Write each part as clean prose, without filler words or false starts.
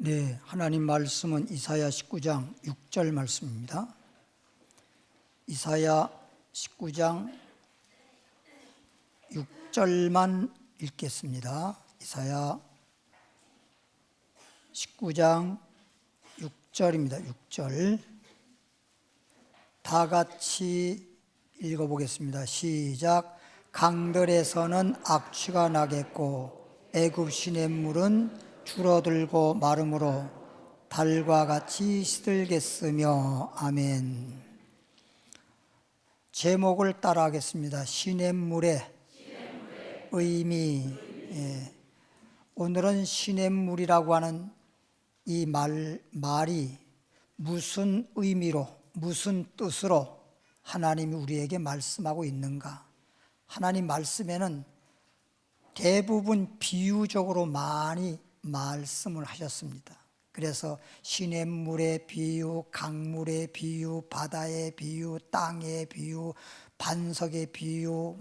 네, 하나님 말씀은 이사야 19장 6절 말씀입니다. 이사야 19장 6절만 읽겠습니다. 이사야 19장 6절입니다. 6절 다 같이 읽어보겠습니다. 시작. 강들에서는 악취가 나겠고 애굽 시냇물은 줄어들고 마름으로 달과 같이 시들겠으며. 아멘. 제목을 따라하겠습니다. 시냇물의 의미. 오늘은 시냇물이라고 하는 이 말이 무슨 의미로, 무슨 뜻으로 하나님이 우리에게 말씀하고 있는가. 하나님 말씀에는 대부분 비유적으로 많이 말씀을 하셨습니다. 그래서 시냇물의 비유, 강물의 비유, 바다의 비유, 땅의 비유, 반석의 비유,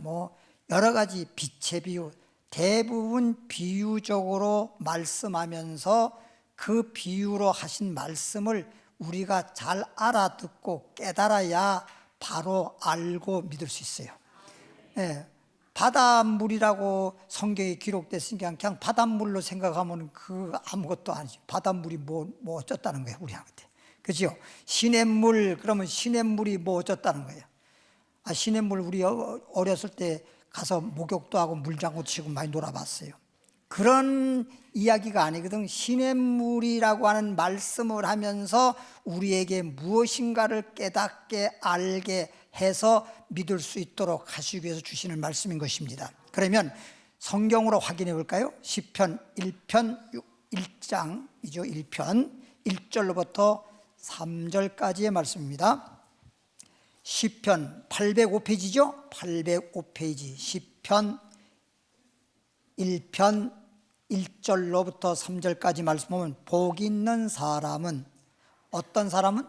여러 가지 빛의 비유, 대부분 비유적으로 말씀하면서 그 비유로 하신 말씀을 우리가 잘 알아듣고 깨달아야 바로 알고 믿을 수 있어요. 바닷물이라고 성경에 기록됐으니까 그냥 바닷물로 생각하면 그 아무것도 아니죠. 바닷물이 뭐 어쩌다는 거예요, 우리한테. 그죠? 시냇물, 그러면 시냇물이 뭐 어쩌다는 거예요. 시냇물 우리 어렸을 때 가서 목욕도 하고 물장구 치고 많이 놀아봤어요. 그런 이야기가 아니거든. 시냇물이라고 하는 말씀을 하면서 우리에게 무엇인가를 깨닫게 알게 해서 믿을 수 있도록 하시기 위해서 주시는 말씀인 것입니다. 그러면 성경으로 확인해 볼까요? 시편 1편 1장이죠. 1편 1절로부터 3절까지의 말씀입니다. 시편 805페이지죠. 805페이지 시편 1편 1절로부터 3절까지 말씀 보면 복 있는 사람은 어떤 사람은?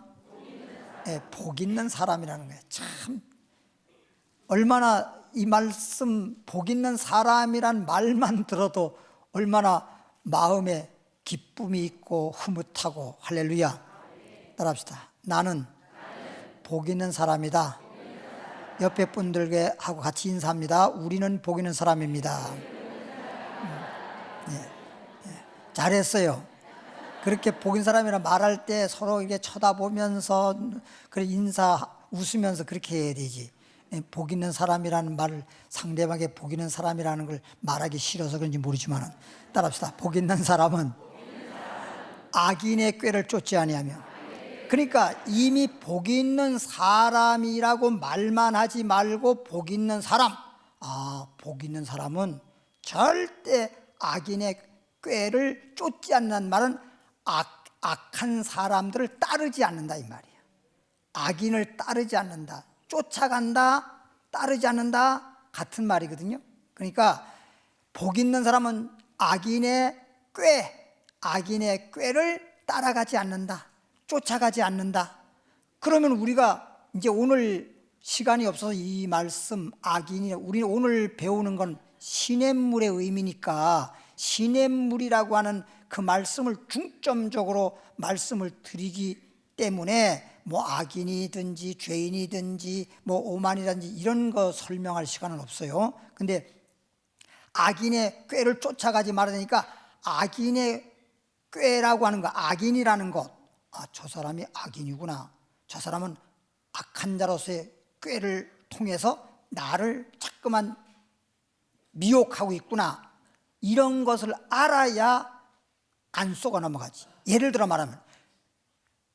복 있는 사람이라는 거예요. 참 얼마나 이 말씀 복 있는 사람이란 말만 들어도 얼마나 마음에 기쁨이 있고 흐뭇하고. 할렐루야. 따라합시다. 나는 복 있는 사람이다. 옆에 분들께 하고 같이 인사합니다. 우리는 복 있는 사람입니다. 잘했어요. 그렇게 복 있는 사람이라 말할 때 서로 이렇게 쳐다보면서 그래 인사 웃으면서 그렇게 해야 되지. 복 있는 사람이라는 말을 상대방에게 복 있는 사람이라는 걸 말하기 싫어서 그런지 모르지만 따라합시다. 복 있는 사람은 악인의 꾀를 쫓지 아니하며. 그러니까 이미 복 있는 사람이라고 말만 하지 말고 복 있는 사람. 복 있는 사람은 절대 악인의 꾀를 쫓지 않는 말은 악한 사람들을 따르지 않는다 이 말이에요. 악인을 따르지 않는다. 쫓아간다, 따르지 않는다 같은 말이거든요. 그러니까 복 있는 사람은 악인의 꾀를 따라가지 않는다. 쫓아가지 않는다. 그러면 우리가 이제 오늘 시간이 없어서 이 말씀 우리는 오늘 배우는 건 시냇물의 의미니까 시냇물이라고 하는 그 말씀을 중점적으로 말씀을 드리기 때문에 악인이든지 죄인이든지 오만이든지 이런 거 설명할 시간은 없어요. 근데 악인의 꾀를 쫓아가지 말아야 되니까 악인의 꾀라고 하는 거, 악인이라는 것, 저 사람이 악인이구나, 저 사람은 악한 자로서의 꾀를 통해서 나를 자꾸만 미혹하고 있구나, 이런 것을 알아야 안 속아 넘어가지. 예를 들어 말하면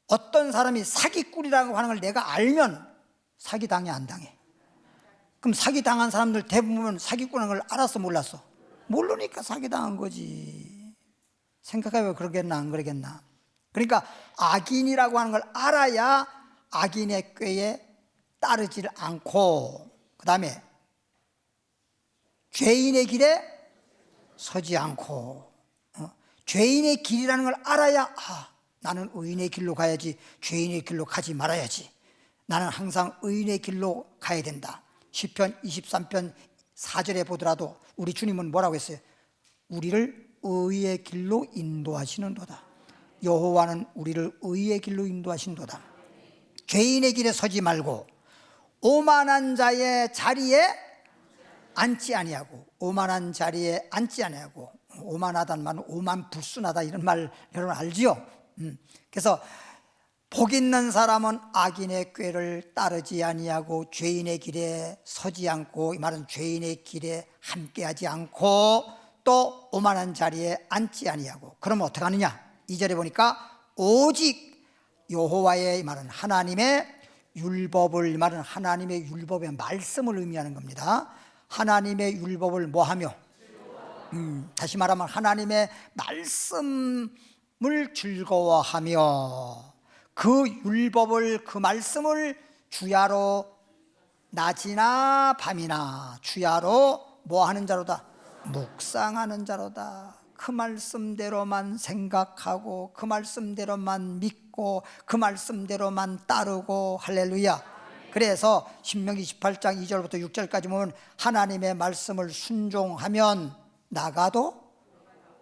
어떤 사람이 사기꾼이라고 하는 걸 내가 알면 사기당해 안 당해? 그럼 사기당한 사람들 대부분 사기꾼인 걸 알았어 몰랐어? 모르니까 사기당한 거지. 생각해보면 그러겠나 안 그러겠나. 그러니까 악인이라고 하는 걸 알아야 악인의 꾀에 따르지를 않고, 그 다음에 죄인의 길에 서지 않고, 죄인의 길이라는 걸 알아야 나는 의인의 길로 가야지 죄인의 길로 가지 말아야지. 나는 항상 의인의 길로 가야 된다. 시편 23편 4절에 보더라도 우리 주님은 뭐라고 했어요? 우리를 의의 길로 인도하시는도다. 여호와는 우리를 의의 길로 인도하신도다. 죄인의 길에 서지 말고 오만한 자의 자리에 앉지 아니하고, 오만한 자리에 앉지 아니하고, 오만하다는 말은 오만불순하다 이런 말 여러분 알지요? 그래서 복 있는 사람은 악인의 꾀를 따르지 아니하고 죄인의 길에 서지 않고, 이 말은 죄인의 길에 함께하지 않고 또 오만한 자리에 앉지 아니하고. 그러면 어떻게 하느냐? 2절에 보니까 오직 여호와의, 이 말은 하나님의 율법을, 이 말은 하나님의 율법의 말씀을 의미하는 겁니다. 하나님의 율법을 뭐하며? 다시 말하면 하나님의 말씀을 즐거워하며, 그 율법을, 그 말씀을 주야로 낮이나 밤이나 주야로 뭐하는 자로다? 묵상하는 자로다. 그 말씀대로만 생각하고 그 말씀대로만 믿고 그 말씀대로만 따르고. 할렐루야. 그래서 신명기 28장 2절부터 6절까지 보면 하나님의 말씀을 순종하면 나가도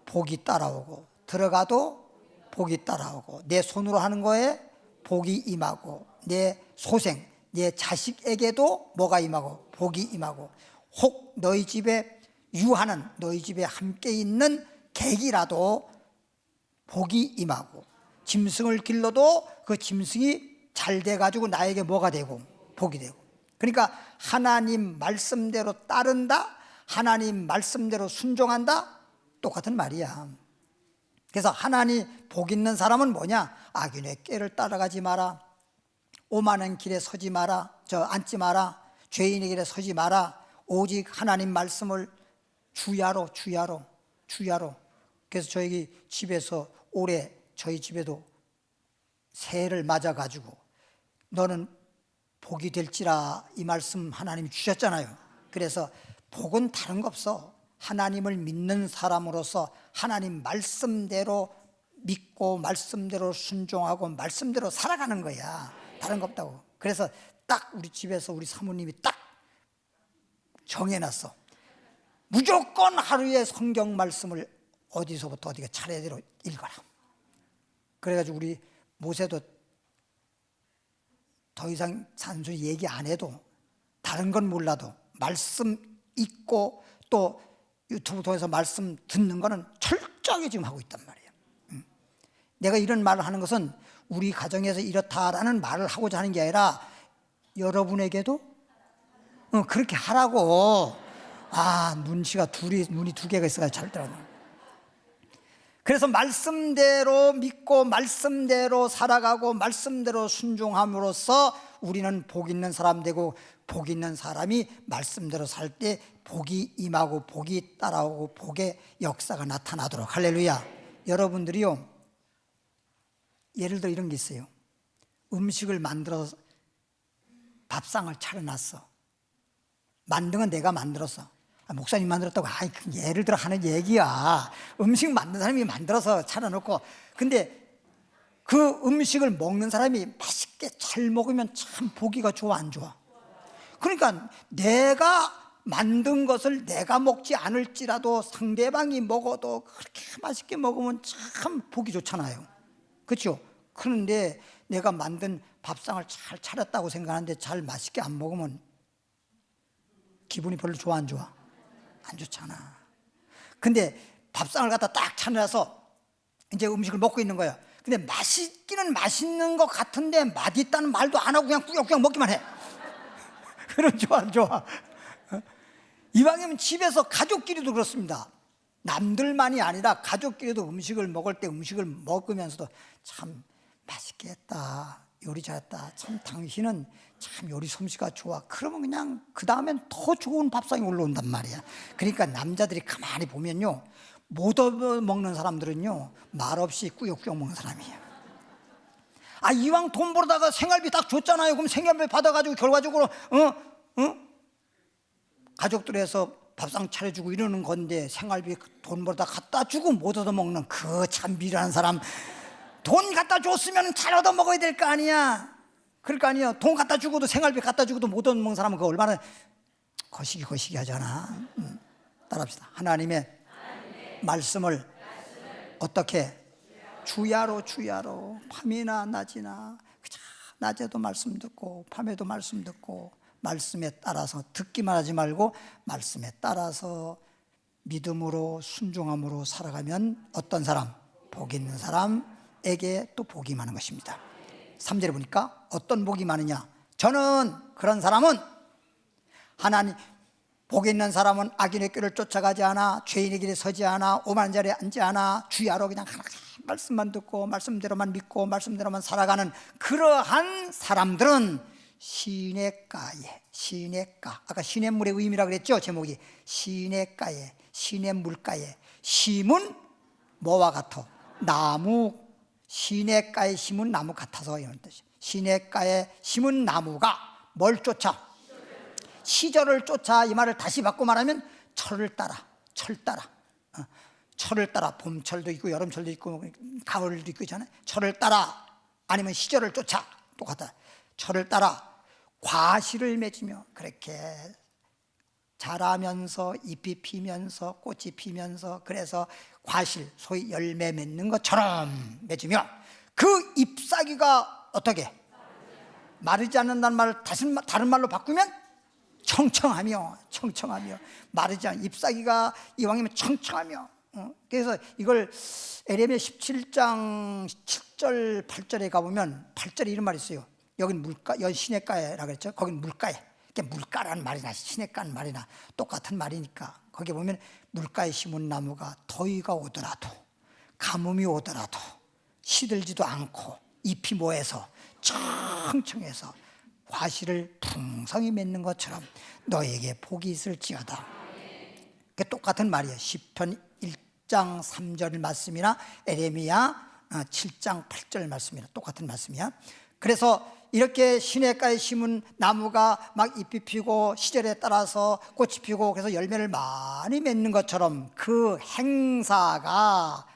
복이 따라오고 들어가도 복이 따라오고, 내 손으로 하는 거에 복이 임하고, 내 소생, 내 자식에게도 뭐가 임하고? 복이 임하고, 혹 너희 집에 유하는, 너희 집에 함께 있는 객이라도 복이 임하고, 짐승을 길러도 그 짐승이 잘 돼가지고 나에게 뭐가 되고? 복이 되고. 그러니까 하나님 말씀대로 따른다, 하나님 말씀대로 순종한다, 똑같은 말이야. 그래서 하나님 복 있는 사람은 뭐냐? 악인의 꾀를 따라가지 마라, 오만한 길에 서지 마라, 앉지 마라, 죄인의 길에 서지 마라. 오직 하나님 말씀을 주야로. 그래서 저희 집에서 올해 저희 집에도 새해를 맞아가지고 너는 복이 될지라, 이 말씀 하나님이 주셨잖아요. 그래서 복은 다른 거 없어. 하나님을 믿는 사람으로서 하나님 말씀대로 믿고 말씀대로 순종하고 말씀대로 살아가는 거야. 다른 거 없다고. 그래서 딱 우리 집에서 우리 사모님이 딱 정해놨어. 무조건 하루에 성경 말씀을 어디서부터 어디가 차례대로 읽어라. 그래가지고 우리 모세도 더 이상 산소리 얘기 안 해도, 다른 건 몰라도 말씀 읽고 또 유튜브 통해서 말씀 듣는 거는 철저하게 지금 하고 있단 말이에요. 내가 이런 말을 하는 것은 우리 가정에서 이렇다라는 말을 하고자 하는 게 아니라 여러분에게도 그렇게 하라고. 눈이 두 개가 있어가지고 잘 들어요. 그래서 말씀대로 믿고 말씀대로 살아가고 말씀대로 순종함으로써 우리는 복 있는 사람 되고, 복 있는 사람이 말씀대로 살 때 복이 임하고 복이 따라오고 복의 역사가 나타나도록. 할렐루야. 여러분들이요, 예를 들어 이런 게 있어요. 음식을 만들어서 밥상을 차려놨어. 만든 건 내가 만들었어. 목사님 만들었다고. 예를 들어 하는 얘기야. 음식 만든 사람이 만들어서 차려놓고, 근데 그 음식을 먹는 사람이 맛있게 잘 먹으면 참 보기가 좋아, 안 좋아? 그러니까 내가 만든 것을 내가 먹지 않을지라도 상대방이 먹어도 그렇게 맛있게 먹으면 참 보기 좋잖아요. 그렇죠? 그런데 내가 만든 밥상을 잘 차렸다고 생각하는데 잘 맛있게 안 먹으면 기분이 별로 좋아, 안 좋아? 안 좋잖아. 근데 밥상을 갖다 딱 차려서 이제 음식을 먹고 있는 거야. 근데 맛있기는 맛있는 것 같은데 맛있다는 말도 안 하고 그냥 꾸역꾸역 먹기만 해. 그럼 좋아, 안 좋아? 이왕이면 집에서 가족끼리도 그렇습니다. 남들만이 아니라 가족끼리도 음식을 먹을 때 음식을 먹으면서도 참 맛있게 했다, 요리 잘했다, 참 당신은 참 요리 솜씨가 좋아. 그러면 그냥 그 다음엔 더 좋은 밥상이 올라온단 말이야. 그러니까 남자들이 가만히 보면요, 못 얻어먹는 사람들은요 말없이 꾸역꾸역 먹는 사람이에요. 이왕 돈 벌다가 생활비 딱 줬잖아요. 그럼 생활비 받아가지고 결과적으로 가족들에서 밥상 차려주고 이러는 건데, 생활비 돈 벌다 갖다 주고 못 얻어먹는 그 참 미련한 사람. 돈 갖다 줬으면 잘 얻어먹어야 될 거 아니야. 그럴 거 아니야. 돈 갖다 주고도, 생활비 갖다 주고도 못 얻어먹는 사람은 그 얼마나 거시기 하잖아. 따라합시다. 하나님의 말씀을 어떻게 주야로 주야로 밤이나 낮이나 그저 낮에도 말씀 듣고 밤에도 말씀 듣고 말씀에 따라서 듣기만 하지 말고 말씀에 따라서 믿음으로 순종함으로 살아가면 어떤 사람? 복 있는 사람에게 또 복이 많은 것입니다. 3절에 보니까 어떤 복이 많으냐? 저는 그런 사람은 하나님 복 있는 사람은 악인의 길을 쫓아가지 않아 죄인의 길에 서지 않아 오만한 자리에 앉지 않아 주야로 그냥 하나님 말씀만 듣고 말씀대로만 믿고 말씀대로만 살아가는 그러한 사람들은 시냇가에 시냇가 아까 시냇물의 의미라 그랬죠. 제목이 시냇가에 시냇물가에 심은 뭐와 같아? 나무 시냇가에 심은 나무 같아서 이런 뜻이에요. 시냇가에 심은 나무가 뭘 쫓아? 시절을 쫓아. 이 말을 다시 바꿔 말하면 철을 따라 철 따라 철을 따라 봄철도 있고 여름철도 있고 가을도 있고 있잖아요. 철을 따라 아니면 시절을 쫓아 똑같아. 철을 따라 과실을 맺으며 그렇게 자라면서 잎이 피면서 꽃이 피면서 그래서 과실 소위 열매 맺는 것처럼 맺으며 그 잎사귀가 어떻게 마르지 않는다는 말을 다른 말로 바꾸면 청청하며 마르지 않는 잎사귀가 이왕이면 청청하며 그래서 이걸 에레미야 17장 7절 8절에 가보면 8절에 이런 말이 있어요. 여긴 물가, 여기 시냇가에라고 그랬죠. 거긴 물가에. 물가라는 말이나 시냇가는 말이나 똑같은 말이니까 거기 보면 물가에 심은 나무가 더위가 오더라도 가뭄이 오더라도 시들지도 않고 잎이 모여서 청청해서 과실을 풍성히 맺는 것처럼 너에게 복이 있을지어다. 그게 똑같은 말이에요. 시편 1장 3절 말씀이나 에레미야 7장 8절 말씀이나 똑같은 말씀이야. 그래서 이렇게 시냇가에 심은 나무가 막 잎이 피고 시절에 따라서 꽃이 피고 그래서 열매를 많이 맺는 것처럼 그 행사가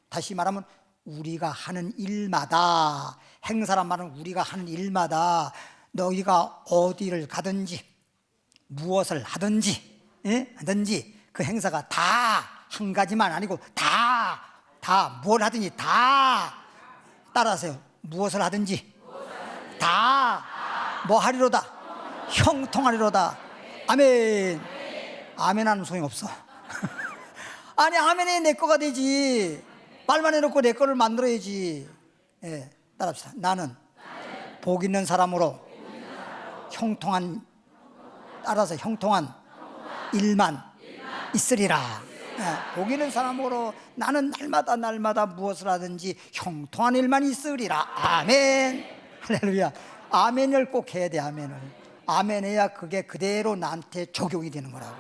다시 말하면 우리가 하는 일마다 행사란 말은 우리가 하는 일마다 너희가 어디를 가든지 무엇을 하든지 그 행사가 다 한 가지만 아니고 다 뭘 하든지 다 따라하세요. 무엇을 하든지 다 뭐 하리로다? 형통하리로다. 아멘. 아멘 하는 소용이 없어. 아니 아멘이 내 거가 되지. 말만 해놓고 내 거를 만들어야지. 예, 따라합시다. 나는 복 있는 사람으로 형통한 따라서 형통한 일만 있으리라. 예, 복 있는 사람으로 나는 날마다 무엇을 하든지 형통한 일만 있으리라. 아멘. 할렐루야. 아멘을 꼭 해야 돼. 아멘 해야 그게 그대로 나한테 적용이 되는 거라고.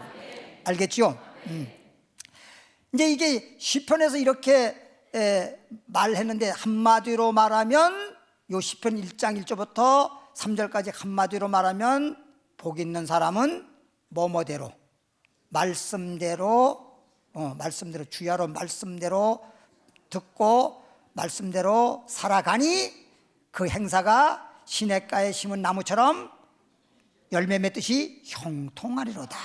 알겠죠? 이제 이게 시편에서 이렇게 말했는데 한마디로 말하면 요 시편 1장 1절부터 3절까지 한마디로 말하면 복 있는 사람은 뭐뭐대로 말씀대로 주야로 말씀대로 듣고 말씀대로 살아가니 그 행사가 시냇가에 심은 나무처럼 열매 맺듯이 형통하리로다.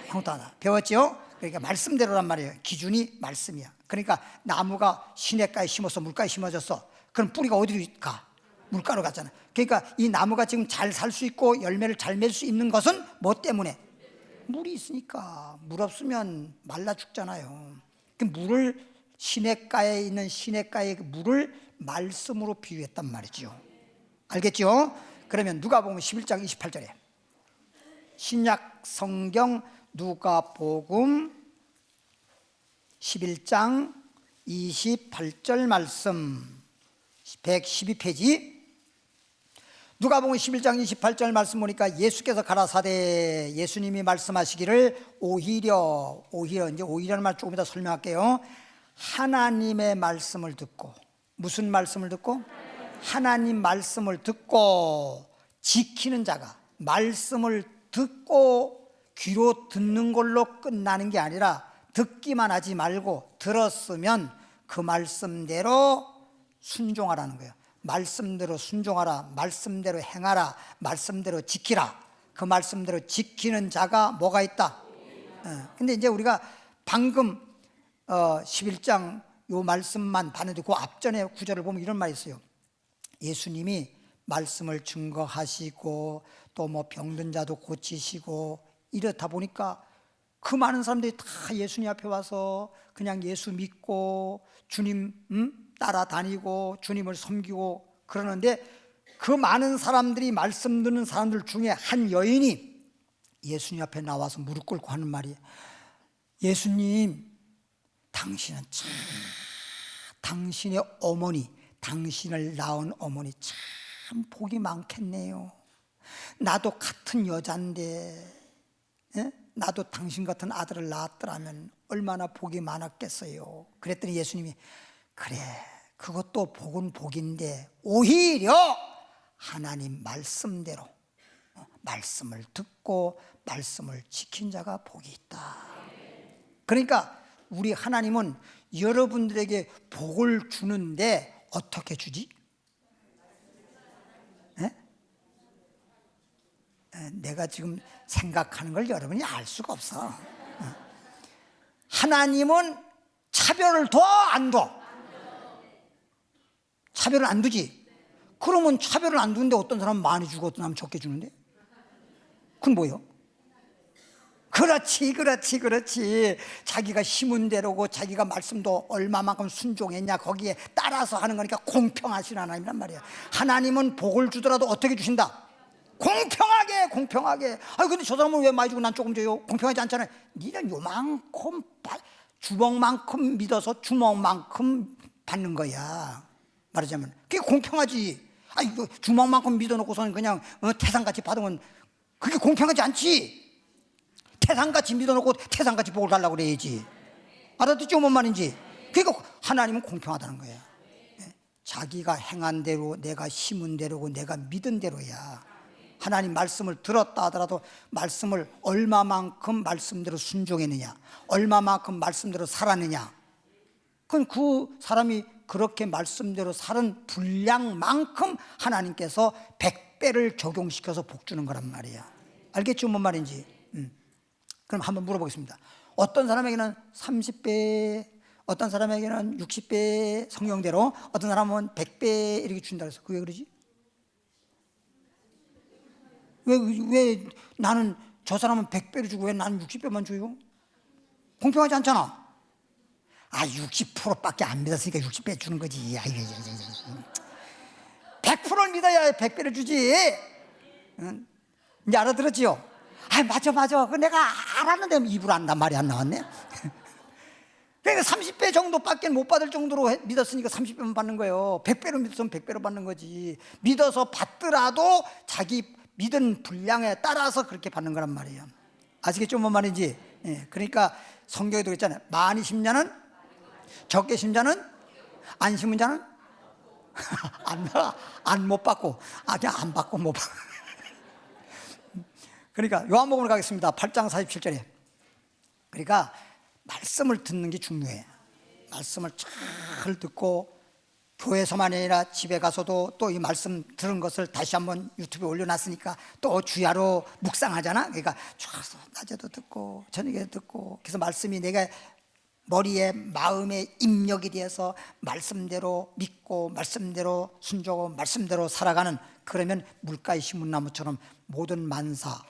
형통하다. 배웠죠? 그러니까 말씀대로란 말이에요. 기준이 말씀이야. 그러니까 나무가 시냇가에 심어서 물가에 심어졌어. 그럼 뿌리가 어디로 가? 물가로 갔잖아. 그러니까 이 나무가 지금 잘 살 수 있고 열매를 잘 맺을 수 있는 것은 뭐 때문에? 물이 있으니까. 물 없으면 말라 죽잖아요. 그 물을 시냇가에 있는 시냇가의 물을 말씀으로 비유했단 말이죠. 알겠죠? 그러면 누가복음 11장 28절에 신약 성경 누가복음 11장 28절 말씀 112페이지 누가복음 11장 28절 말씀 보니까 예수께서 가라사대 예수님이 말씀하시기를 오히려라는 말 조금 이따 설명할게요. 하나님의 말씀을 듣고 무슨 말씀을 듣고? 하나님 말씀을 듣고 지키는 자가 말씀을 듣고 귀로 듣는 걸로 끝나는 게 아니라 듣기만 하지 말고 들었으면 그 말씀대로 순종하라는 거예요. 말씀대로 순종하라, 말씀대로 행하라, 말씀대로 지키라. 그 말씀대로 지키는 자가 뭐가 있다? 근데 이제 우리가 방금 11장 요 말씀만 봤는데 그 앞전에 구절을 보면 이런 말이 있어요. 예수님이 말씀을 증거하시고 또 뭐 병든 자도 고치시고 이렇다 보니까 그 많은 사람들이 다 예수님 앞에 와서 그냥 예수 믿고 주님 따라다니고 주님을 섬기고 그러는데, 그 많은 사람들이 말씀 듣는 사람들 중에 한 여인이 예수님 앞에 나와서 무릎 꿇고 하는 말이, 예수님, 당신은 참, 당신의 어머니, 당신을 낳은 어머니 참 복이 많겠네요. 나도 같은 여잔데, 예? 나도 당신 같은 아들을 낳았더라면 얼마나 복이 많았겠어요. 그랬더니 예수님이, 그래, 그것도 복은 복인데 오히려 하나님 말씀대로 말씀을 듣고 말씀을 지킨 자가 복이 있다. 그러니까 우리 하나님은 여러분들에게 복을 주는데 어떻게 주지? 네? 내가 지금 생각하는 걸 여러분이 알 수가 없어. 하나님은 차별을 둬, 안 둬? 차별을 안 두지? 그러면 차별을 안 두는데 어떤 사람은 많이 주고 어떤 사람은 적게 주는데? 그건 뭐예요? 그렇지. 자기가 심은 대로고 자기가 말씀도 얼마만큼 순종했냐 거기에 따라서 하는 거니까 공평하신 하나님이란 말이야. 하나님은 복을 주더라도 어떻게 주신다? 공평하게. 아 근데 저 사람은 왜 많이 주고 난 조금 줘요? 공평하지 않잖아요. 니는 요만큼 주먹만큼 믿어서 주먹만큼 받는 거야. 말하자면 그게 공평하지. 아 이거 주먹만큼 믿어놓고서는 그냥 태산같이 받으면 그게 공평하지 않지. 태산같이 믿어놓고 태산같이 복을 달라고 그래야지. 알아듣죠? 뭔 말인지. 그러니까 하나님은 공평하다는 거예요. 자기가 행한 대로, 내가 심은 대로고 내가 믿은 대로야. 하나님 말씀을 들었다 하더라도 말씀을 얼마만큼 말씀대로 순종했느냐, 얼마만큼 말씀대로 살았느냐, 그건 그 사람이 그렇게 말씀대로 살은 분량만큼 하나님께서 100배를 적용시켜서 복 주는 거란 말이야. 알겠죠? 뭔 말인지. 그럼 한번 물어보겠습니다. 어떤 사람에게는 30배, 어떤 사람에게는 60배 성령대로, 어떤 사람은 100배 이렇게 준다 그래서 그게 왜 그러지? 왜 나는 저 사람은 100배를 주고 왜 나는 60배만 줘요? 공평하지 않잖아. 60%밖에 안 믿었으니까 60배 주는 거지. 100%를 믿어야 100배를 주지. 이제 알아들었지요? 맞아. 그 내가 알았는데 입으로 안단 말이 안 나왔네. 그러니까 30배 정도밖에 못 받을 정도로 믿었으니까 30배만 받는 거예요. 100배로 믿었으면 100배로 받는 거지. 믿어서 받더라도 자기 믿은 분량에 따라서 그렇게 받는 거란 말이에요. 아시겠죠? 뭔 말인지. 그러니까 성경에도 그랬잖아요. 많이 심자는, 적게 심자는, 안 심은 자는 안 못 받고, 그냥 안 받고 못 받고. 그러니까 요한복음으로 가겠습니다. 8장 47절에. 그러니까 말씀을 듣는 게 중요해. 말씀을 잘 듣고 교회에서만 아니라 집에 가서도 또 이 말씀 들은 것을 다시 한번 유튜브에 올려놨으니까 또 주야로 묵상하잖아. 그러니까 좋아서 낮에도 듣고 저녁에도 듣고, 그래서 말씀이 내가 머리에 마음에 입력이 되어서 말씀대로 믿고 말씀대로 순종하고 말씀대로 살아가는, 그러면 물가에 심은 나무처럼 모든 만사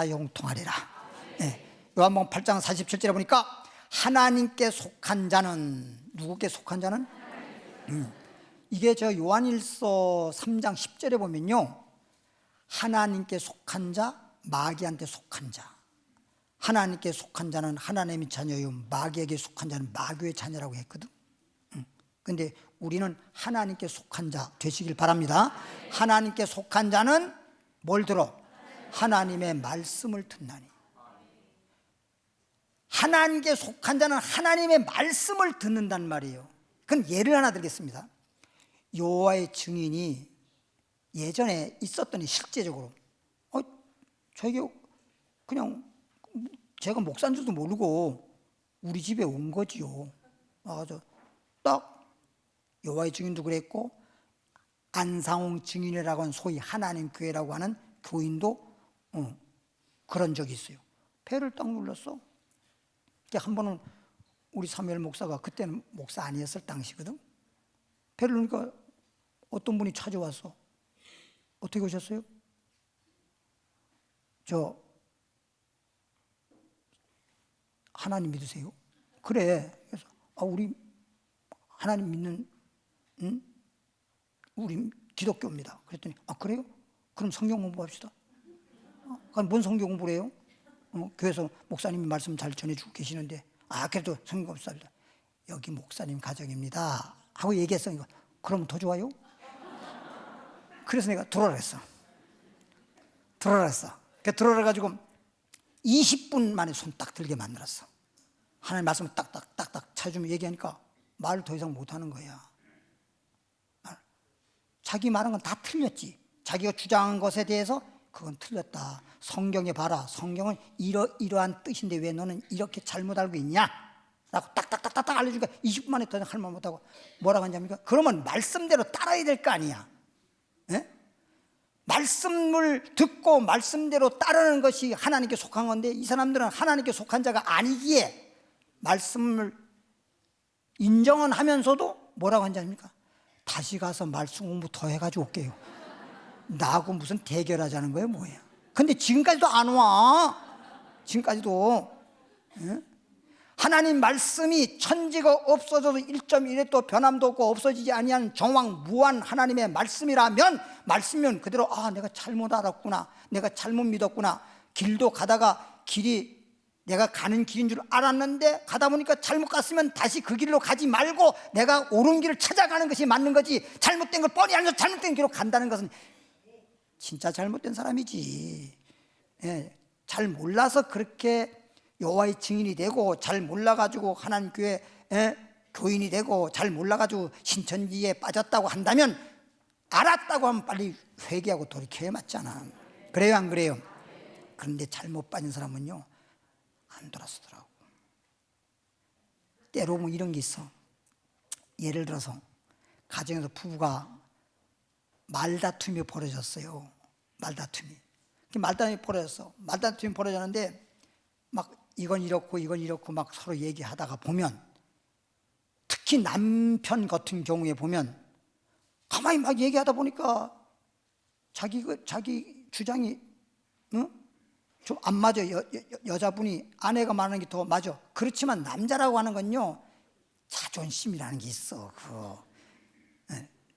형통하리라. 요한복음 8장 47절에 보니까 하나님께 속한 자는, 누구께 속한 자는? 이게 저 요한일서 3장 10절에 보면요, 하나님께 속한 자, 마귀한테 속한 자. 하나님께 속한 자는 하나님의 자녀요, 마귀에게 속한 자는 마귀의 자녀라고 했거든. 근데 우리는 하나님께 속한 자 되시길 바랍니다. 하나님께 속한 자는 뭘 들어? 하나님의 말씀을 듣나니. 하나님께 속한 자는 하나님의 말씀을 듣는단 말이에요. 그럼 예를 하나 드리겠습니다. 여호와의 증인이 예전에 있었더니 실제적으로 저에게 그냥 제가 목사인 줄도 모르고 우리 집에 온 거지요. 딱 여호와의 증인도 그랬고, 안상홍 증인이라고 하는 소위 하나님 교회라고 하는 교인도 그런 적이 있어요. 배를 딱 눌렀어. 한 번은 우리 사무엘 목사가 그때는 목사 아니었을 당시거든. 배를 놓으니까 어떤 분이 찾아와서 어떻게 오셨어요? 저 하나님 믿으세요? 그래. 그래서 우리 하나님 믿는 우리 기독교입니다. 그랬더니 그래요? 그럼 성경 공부합시다. 그럼 뭔 성경 공부를 해요? 교회에서 목사님이 말씀 잘 전해주고 계시는데 그래도 성경 공부합시다. 여기 목사님 가정입니다 하고 얘기했어. 그럼 더 좋아요? 그래서 내가 들어라 했어. 들어라 가지고 20분 만에 손 딱 들게 만들었어. 하나님 말씀을 딱딱딱딱 찾으면 얘기하니까 말을 더 이상 못하는 거야. 자기 말한 건 다 틀렸지. 자기가 주장한 것에 대해서 그건 틀렸다. 성경에 봐라. 성경은 이러한 뜻인데 왜 너는 이렇게 잘못 알고 있냐? 라고 딱딱딱딱 알려주니까 20분 만에 더 이상 할 말 못하고 뭐라고 하냐니까 그러면 말씀대로 따라야 될 거 아니야. 에? 말씀을 듣고 말씀대로 따르는 것이 하나님께 속한 건데 이 사람들은 하나님께 속한 자가 아니기에 말씀을 인정은 하면서도 뭐라고 하는지 아닙니까? 다시 가서 말씀 공부 더 해가지고 올게요. 나하고 무슨 대결하자는 거예요 뭐예요? 근데 지금까지도 안 와. 지금까지도. 하나님 말씀이 천지가 없어져도 1.1도 변함도 없고 없어지지 아니하는 정황무한 하나님의 말씀이라면 말씀이면 그대로 내가 잘못 알았구나, 내가 잘못 믿었구나. 길도 가다가 길이 내가 가는 길인 줄 알았는데 가다 보니까 잘못 갔으면 다시 그 길로 가지 말고 내가 옳은 길을 찾아가는 것이 맞는 거지. 잘못된 걸 뻔히 알면서 잘못된 길로 간다는 것은 진짜 잘못된 사람이지. 잘 몰라서 그렇게 여호와의 증인이 되고 잘 몰라가지고 하나님 교회 교인이 되고 잘 몰라가지고 신천지에 빠졌다고 한다면 알았다고 하면 빨리 회개하고 돌이켜야 맞잖아. 그래요 안 그래요? 그런데 잘못 빠진 사람은요 안 돌아서더라고. 때로 뭐 이런 게 있어. 예를 들어서 가정에서 부부가 말다툼이 벌어졌어요. 말다툼이 벌어졌는데 막 이건 이렇고 막 서로 얘기하다가 보면 특히 남편 같은 경우에 보면 가만히 막 얘기하다 보니까 자기 주장이 좀 안 맞아. 여자분이 아내가 말하는 게 더 맞아. 그렇지만 남자라고 하는 건요 자존심이라는 게 있어.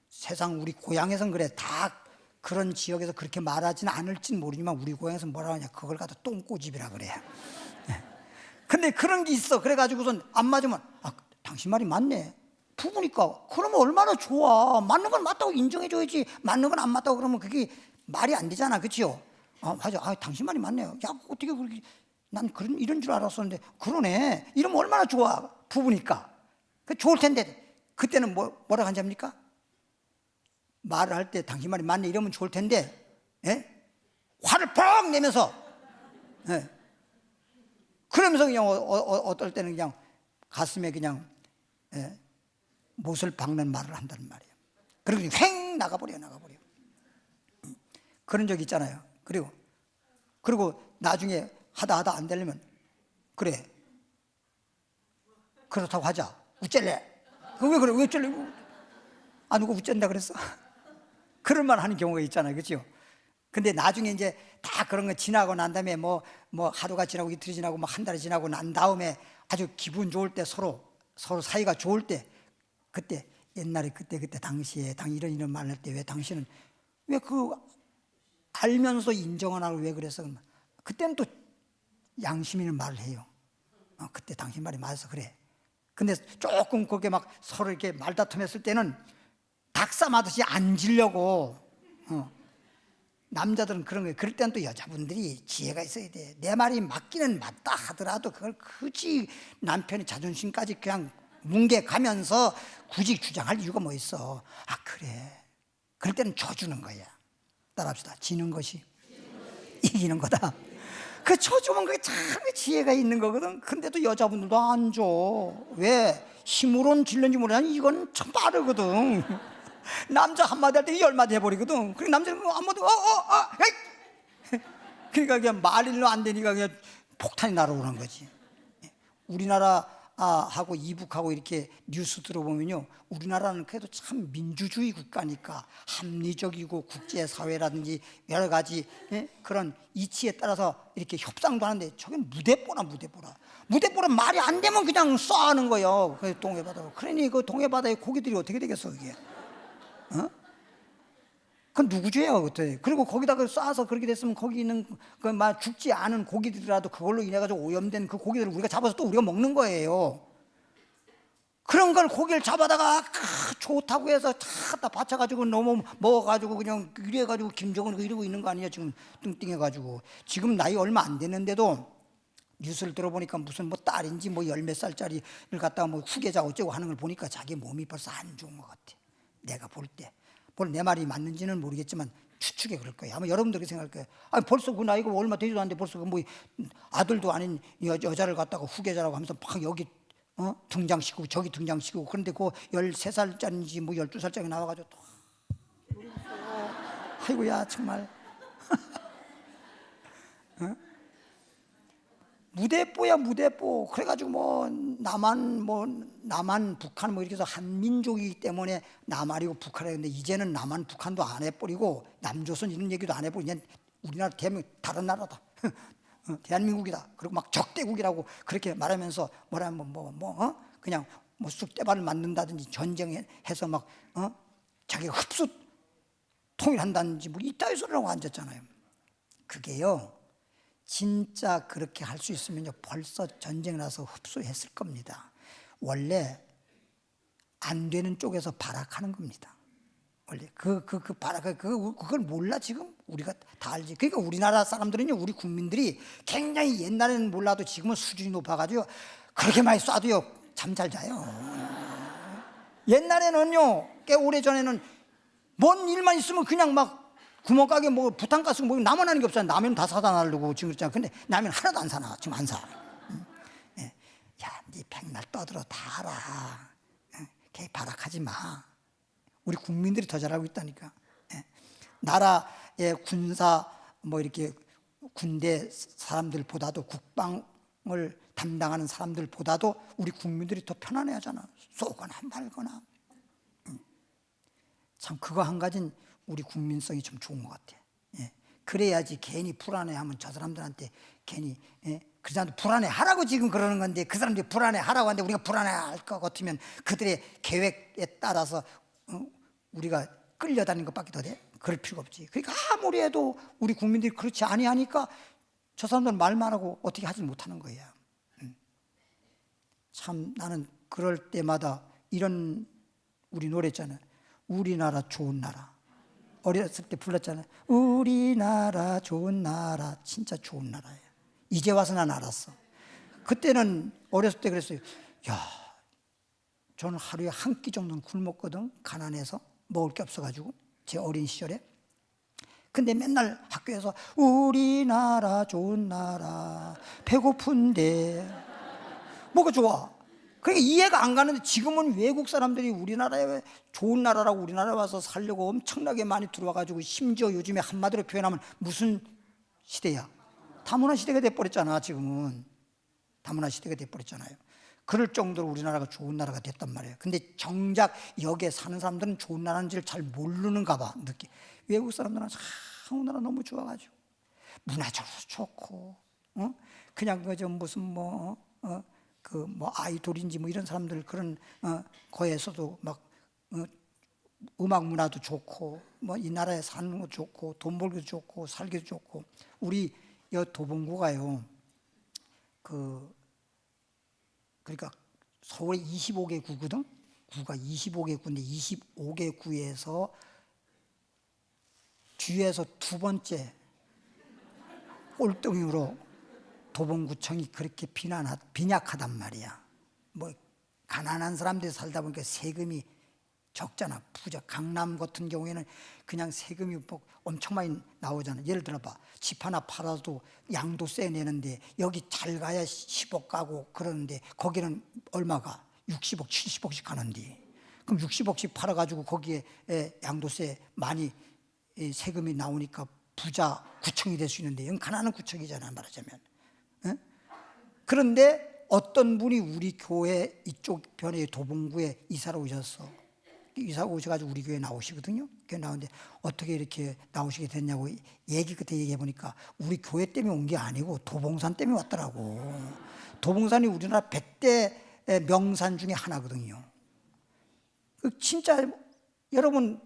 세상 우리 고향에선 그래. 다 그런 지역에서 그렇게 말하지는 않을지는 모르지만 우리 고향에서 뭐라고 하냐 그걸 갖다 똥꼬집이라 그래. 근데 그런 게 있어. 그래가지고선 안 맞으면 당신 말이 맞네. 부부니까 그러면 얼마나 좋아. 맞는 건 맞다고 인정해줘야지. 맞는 건 안 맞다고 그러면 그게 말이 안 되잖아. 그렇죠? 맞아. 당신 말이 맞네요. 야 어떻게 그렇게 난 이런 줄 알았었는데 그러네. 이러면 얼마나 좋아. 부부니까 좋을 텐데 그때는 뭐라고 하는지 압니까? 말을 할 때 당신 말이 맞네 이러면 좋을 텐데 화를 펑 내면서 그러면서 그냥 어떨 때는 그냥 가슴에 그냥 못을 박는 말을 한다는 말이에요. 그리고 횡 나가버려. 그런 적 있잖아요. 그리고 나중에 하다 안 되려면 그래 그렇다고 하자. 우쭐래. 왜 그래? 왜 쩔래? 누가 우쩐다 그랬어? 그런 말 하는 경우가 있잖아요. 그렇죠? 근데 나중에 이제 다 그런 거 지나고 난 다음에 뭐 하루가 지나고 이틀이 지나고 뭐 한 달이 지나고 난 다음에 아주 기분 좋을 때 서로 사이가 좋을 때 그때 옛날에 그때 당시에 이런 말을 할 때 왜 당신은 왜 알면서 인정 안 하고 왜 그랬어? 그때는 또 양심 있는 말을 해요. 그때 당신 말이 맞아서 그래. 근데 조금 그렇게 막 서로 이렇게 말다툼했을 때는 닭싸마듯이 앉으려고. 남자들은 그런 거예요. 그럴 때는 또 여자분들이 지혜가 있어야 돼. 내 말이 맞기는 맞다 하더라도 그걸 굳이 남편의 자존심까지 그냥 뭉개가면서 굳이 주장할 이유가 뭐 있어. 그래. 그럴 때는 져주는 거야. 따라합시다. 지는 것이 이기는 거다. 그 져주면 그게 참 지혜가 있는 거거든. 근데도 여자분들도 안 줘. 왜? 힘으로는 질는지 모르지만 이건 참 빠르거든. 남자 한마디 할 때 10마디 해버리거든. 그리고 남자는 한마디 그러니까 그냥 말일로 안 되니까 그냥 폭탄이 날아오는 거지. 우리나라 하고 이북하고 이렇게 뉴스 들어보면요, 우리나라는 그래도 참 민주주의 국가니까 합리적이고 국제사회라든지 여러 가지 그런 이치에 따라서 이렇게 협상도 하는데, 저긴 무대뽀라 말이 안 되면 그냥 쏴하는 거예요. 그 동해바다. 그러니 그 동해바다의 고기들이 어떻게 되겠어 그게? 그건 누구 죄야 그때? 그리고 거기다가 쏴서 그렇게 됐으면 거기 있는 그 막 죽지 않은 고기들이라도 그걸로 인해 가지고 오염된 그 고기들을 우리가 잡아서 또 우리가 먹는 거예요. 그런 걸 고기를 잡아다가 좋다고 해서 다 받쳐가지고 너무 먹어가지고 그냥 이래가지고 김정은 이러고 있는 거 아니냐 지금 뚱뚱해가지고. 지금 나이 얼마 안 됐는데도 뉴스를 들어보니까 무슨 뭐 딸인지 뭐 열 몇 살짜리를 갖다가 뭐 후계자 어쩌고 하는 걸 보니까 자기 몸이 벌써 안 좋은 것 같아. 내가 볼 때. 뭘 내 말이 맞는지는 모르겠지만 추측에 그럴 거예요. 아마 여러분들이 생각할 거예요. 벌써 그 나이가 얼마 되지도 않는데 벌써 그 뭐 아들도 아닌 여자를 갖다가 후계자라고 하면서 막 여기 등장시키고 저기 등장시키고. 그런데 그 13살짜리인지 뭐 12살짜리 나와가지고 또 아이고야 정말. 무대뽀야 무대뽀. 그래가지고 뭐 남한 북한 뭐 이렇게 해서 한민족이기 때문에 남한이고 북한이는데, 이제는 남한 북한도 안 해버리고 남조선 이런 얘기도 안 해버리고 그냥 우리나라 대한민국 다른 나라다. 대한민국이다. 그리고 막 적대국이라고 그렇게 말하면서 뭐라면 그냥 뭐 쑥대발을 만든다든지 전쟁해서 막 자기가 흡수 통일한다든지 뭐 이따위 소리라고 앉았잖아요. 그게요, 진짜 그렇게 할 수 있으면요 벌써 전쟁 나서 흡수했을 겁니다. 원래 안 되는 쪽에서 발악하는 겁니다. 원래 그걸 몰라 지금? 우리가 다 알지. 그러니까 우리나라 사람들은요, 우리 국민들이 굉장히 옛날에는 몰라도 지금은 수준이 높아가지고 그렇게 많이 쏴도요 잠 잘 자요. 옛날에는요, 꽤 오래 전에는 뭔 일만 있으면 그냥 막 구멍가게 뭐 부탄가스 뭐 나만 하는 게 없잖아. 라면 다 사다 놔두고 지금 그랬잖아. 근데 라면 하나도 안 사나 지금 안 사. 야, 네 백날 떠들어 다 알아. 걔 발악하지 마. 우리 국민들이 더 잘하고 있다니까. 나라의 군사 뭐 이렇게 군대 사람들보다도 국방을 담당하는 사람들보다도 우리 국민들이 더 편안해하잖아. 쏘거나 말거나. 참 그거 한 가지는 우리 국민성이 좀 좋은 것 같아. 그래야지 괜히 불안해하면 저 사람들한테 괜히 그 사람들 불안해하라고 지금 그러는 건데, 그 사람들이 불안해하라고 하는데 우리가 불안해할 것 같으면 그들의 계획에 따라서 우리가 끌려다니는 것밖에 더 돼? 그럴 필요가 없지. 그러니까 아무리 해도 우리 국민들이 그렇지 아니하니까 저 사람들은 말만 하고 어떻게 하지 못하는 거야. 참 나는 그럴 때마다 이런 우리 노래 있잖아요. 우리나라 좋은 나라. 어렸을 때 불렀잖아요. 우리나라 좋은 나라. 진짜 좋은 나라예요. 이제 와서 난 알았어. 그때는 어렸을 때 그랬어요. 야, 저는 하루에 한 끼 정도는 굶었거든. 가난해서 먹을 게 없어가지고 제 어린 시절에. 근데 맨날 학교에서 우리나라 좋은 나라, 배고픈데 뭐가 좋아? 그러니까 이해가 안 가는데, 지금은 외국 사람들이 우리나라에 좋은 나라라고 우리나라에 와서 살려고 엄청나게 많이 들어와가지고, 심지어 요즘에 한마디로 표현하면 무슨 시대야? 다문화 시대가 돼버렸잖아. 지금은 다문화 시대가 돼버렸잖아요. 그럴 정도로 우리나라가 좋은 나라가 됐단 말이에요. 근데 정작 여기에 사는 사람들은 좋은 나라인지를 잘 모르는가 봐. 외국 사람들은 우리나라 너무 좋아가지고 문화적으로 좋고 그냥 그저 무슨 그 뭐 아이돌인지 뭐 이런 사람들 그런 거에서도 막 음악 문화도 좋고 뭐 이 나라에 사는 것도 좋고 돈 벌기도 좋고 살기도 좋고. 우리 여 도봉구가요, 그러니까 서울에 25개 구거든. 구가 25개 구인데 25개 구에서 뒤에서 두 번째 꼴등으로 도봉구청이 그렇게 빈약하단 말이야. 뭐 가난한 사람들이 살다 보니까 세금이 적잖아. 강남 같은 경우에는 그냥 세금이 엄청 많이 나오잖아. 예를 들어봐, 집 하나 팔아도 양도세 내는데 여기 잘 가야 10억 가고 그러는데 거기는 얼마가 60억 70억씩 가는데, 그럼 60억씩 팔아가지고 거기에 양도세 많이 세금이 나오니까 부자 구청이 될 수 있는데, 이건 가난한 구청이잖아 말하자면. 그런데 어떤 분이 우리 교회 이쪽 변의 도봉구에 이사를 오셨어. 이사 오셔가지고 우리 교회 나오시거든요. 교회 나오는데 어떻게 이렇게 나오시게 됐냐고 얘기 그때 얘기해 보니까 우리 교회 때문에 온 게 아니고 도봉산 때문에 왔더라고. 도봉산이 우리나라 100대 명산 중에 하나거든요. 진짜 여러분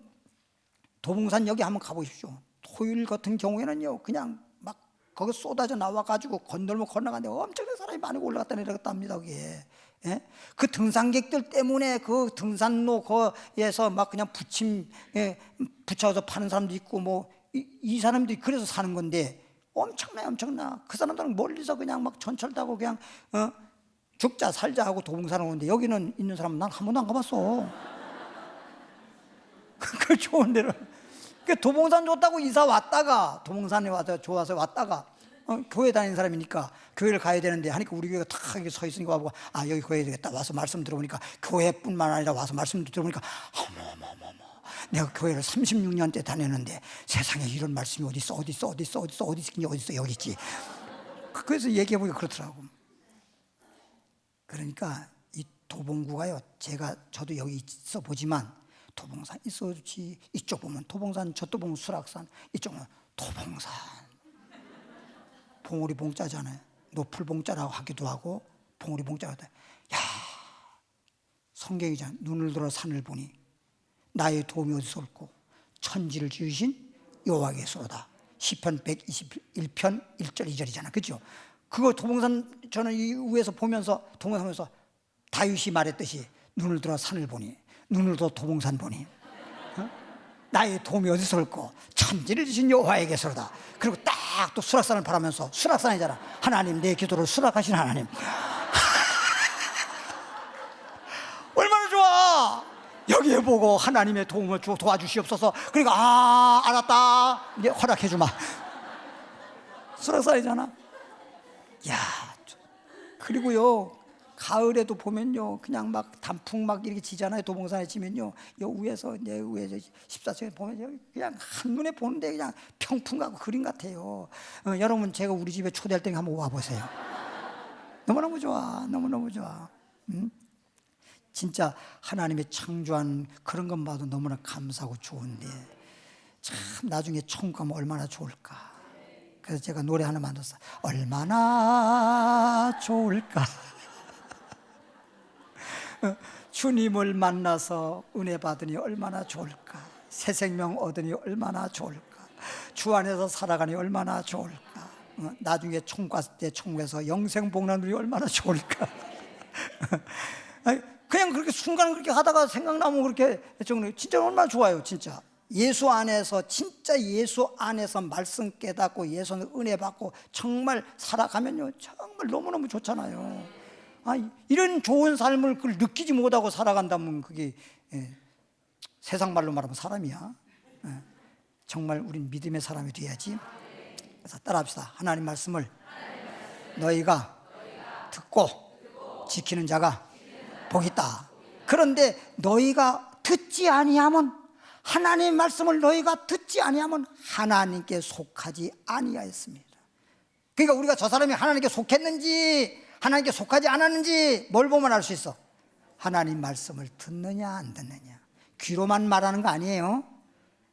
도봉산 여기 한번 가보십시오. 토요일 같은 경우에는요 그냥 막 거기 쏟아져 나와가지고 건널목 건너가는데 엄청난 사람이 많이 올라갔다 내려갔다 합니다. 그게 예? 그 등산객들 때문에 그 등산로 거에서 막 그냥 부침 붙여서 파는 사람도 있고 뭐 이 사람들이 그래서 사는 건데 엄청나. 그 사람들은 멀리서 그냥 막 전철 타고 그냥 죽자 살자 하고 도봉산 오는데 여기는 있는 사람은 난 한 번도 안 가봤어. 그 좋은 데를 도봉산 좋다고 이사 왔다가 도봉산에 와서 좋아서 왔다가 교회 다니는 사람이니까 교회를 가야 되는데 하니까 우리 교회가 탁 이렇게 서 있으니까 와보고 여기 가야 되겠다 와서 말씀 들어보니까 교회뿐만 아니라 와서 말씀 들어보니까 어머 내가 교회를 36년째 다녔는데 세상에 이런 말씀이 어디 있어 여기 있지. 그래서 얘기해보니까 그렇더라고. 그러니까 이 도봉구가요 저도 여기 있어 보지만 도봉산 있어 좋지. 이쪽 보면 도봉산 저쪽 보면 수락산 이쪽 보면 도봉산 봉우리 봉자잖아요. 높을 봉자라고 하기도 하고 봉우리 봉자가 돼. 야 성경이잖아. 눈을 들어 산을 보니 나의 도움이 어디서 올고 천지를 지으신 여호와께서로다. 시편 121편 1절 2절이잖아. 그죠? 그거 도봉산 저는 이 위에서 보면서 동영상에서 다윗이 말했듯이 눈을 들어 산을 보니 눈을 들어 도봉산 보니 나의 도움이 어디서 올고 천지를 지신 여호와에게서로다. 그리고 딱 또 수락산을 바라면서 수락산이잖아. 하나님 내 기도를 수락하신 하나님. 얼마나 좋아. 여기에 보고 하나님의 도움을 도와주시옵소서. 그러니까 알았다 이제 허락해 주마. 수락산이잖아. 야 그리고요 가을에도 보면요 그냥 막 단풍 막 이렇게 지잖아요. 도봉산에 지면요 여 위에서 내 위에서 14층에 보면 그냥 한눈에 보는데 그냥 평풍 같고 그림 같아요. 여러분 제가 우리 집에 초대할 때 한번 와보세요. 너무너무 좋아. 진짜 하나님의 창조한 그런 것 봐도 너무나 감사하고 좋은데 참 나중에 천국 가면 얼마나 좋을까. 그래서 제가 노래 하나 만들었어요. 얼마나 좋을까. 주님을 만나서 은혜 받으니 얼마나 좋을까. 새 생명 얻으니 얼마나 좋을까. 주 안에서 살아가니 얼마나 좋을까. 나중에 천국 갔을 때 천국에서 영생 복락 누리 얼마나 좋을까. 그냥 그렇게 순간 그렇게 하다가 생각나면 그렇게 진짜 얼마나 좋아요. 진짜 예수 안에서 말씀 깨닫고 예수 안에서 은혜 받고 정말 살아가면요 정말 너무너무 좋잖아요. 이런 좋은 삶을 그걸 느끼지 못하고 살아간다면 그게 세상 말로 말하면 사람이야. 정말 우린 믿음의 사람이 돼야지. 그래서 따라합시다. 하나님 말씀을 너희가 듣고 지키는 자가 복이 있다. 그런데 너희가 듣지 아니하면 하나님의 말씀을 너희가 듣지 아니하면 하나님께 속하지 아니하였습니다. 그러니까 우리가 저 사람이 하나님께 속했는지 하나님께 속하지 않았는지 뭘 보면 알 수 있어? 하나님 말씀을 듣느냐 안 듣느냐. 귀로만 말하는 거 아니에요.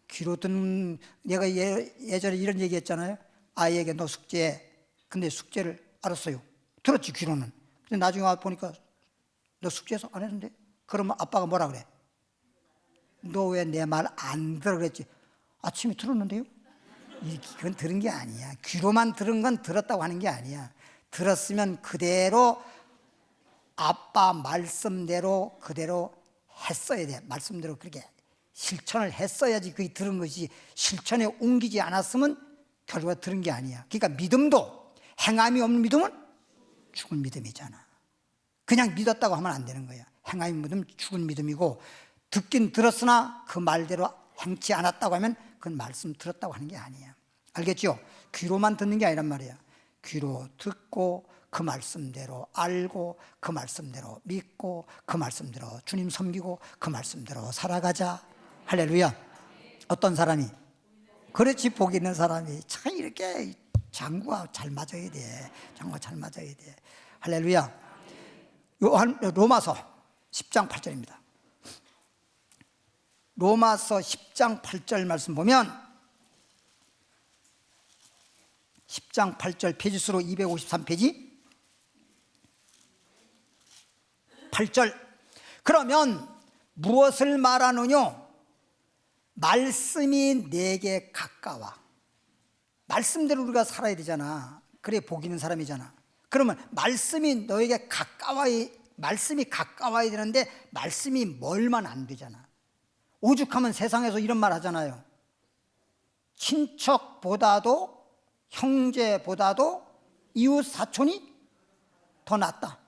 귀로 듣는, 내가 예전에 이런 얘기 했잖아요. 아이에게 너 숙제해. 근데 숙제를 알았어요. 들었지 귀로는. 근데 나중에 와 보니까 너 숙제해서 안 했는데? 그러면 아빠가 뭐라 그래? 너 왜 내 말 안 들어 그랬지? 아침에 들었는데요? 이건 들은 게 아니야. 귀로만 들은 건 들었다고 하는 게 아니야. 들었으면 그대로 아빠 말씀대로 그대로 했어야 돼. 말씀대로 그렇게 실천을 했어야지 그게 들은 것이. 실천에 옮기지 않았으면 결과가 들은 게 아니야. 그러니까 믿음도 행함이 없는 믿음은 죽은 믿음이잖아. 그냥 믿었다고 하면 안 되는 거야. 행함이 믿음 죽은 믿음이고, 듣긴 들었으나 그 말대로 행치 않았다고 하면 그건 말씀 들었다고 하는 게 아니야. 알겠죠? 귀로만 듣는 게 아니란 말이야. 귀로 듣고 그 말씀대로 알고 그 말씀대로 믿고 그 말씀대로 주님 섬기고 그 말씀대로 살아가자. 할렐루야. 어떤 사람이? 그렇지, 복 있는 사람이. 참 이렇게 장구가 잘 맞아야 돼. 장구가 잘 맞아야 돼. 할렐루야. 로마서 10장 8절입니다. 로마서 10장 8절 말씀 보면 10장 8절 페이지수로 253페이지 8절 그러면 무엇을 말하느뇨? 말씀이 내게 가까워. 말씀대로 우리가 살아야 되잖아. 그래 복 있는 사람이잖아. 그러면 말씀이 너에게 말씀이 가까워야 되는데 말씀이 멀면 안 되잖아. 오죽하면 세상에서 이런 말 하잖아요. 친척보다도 형제보다도 이웃 사촌이 더 낫다.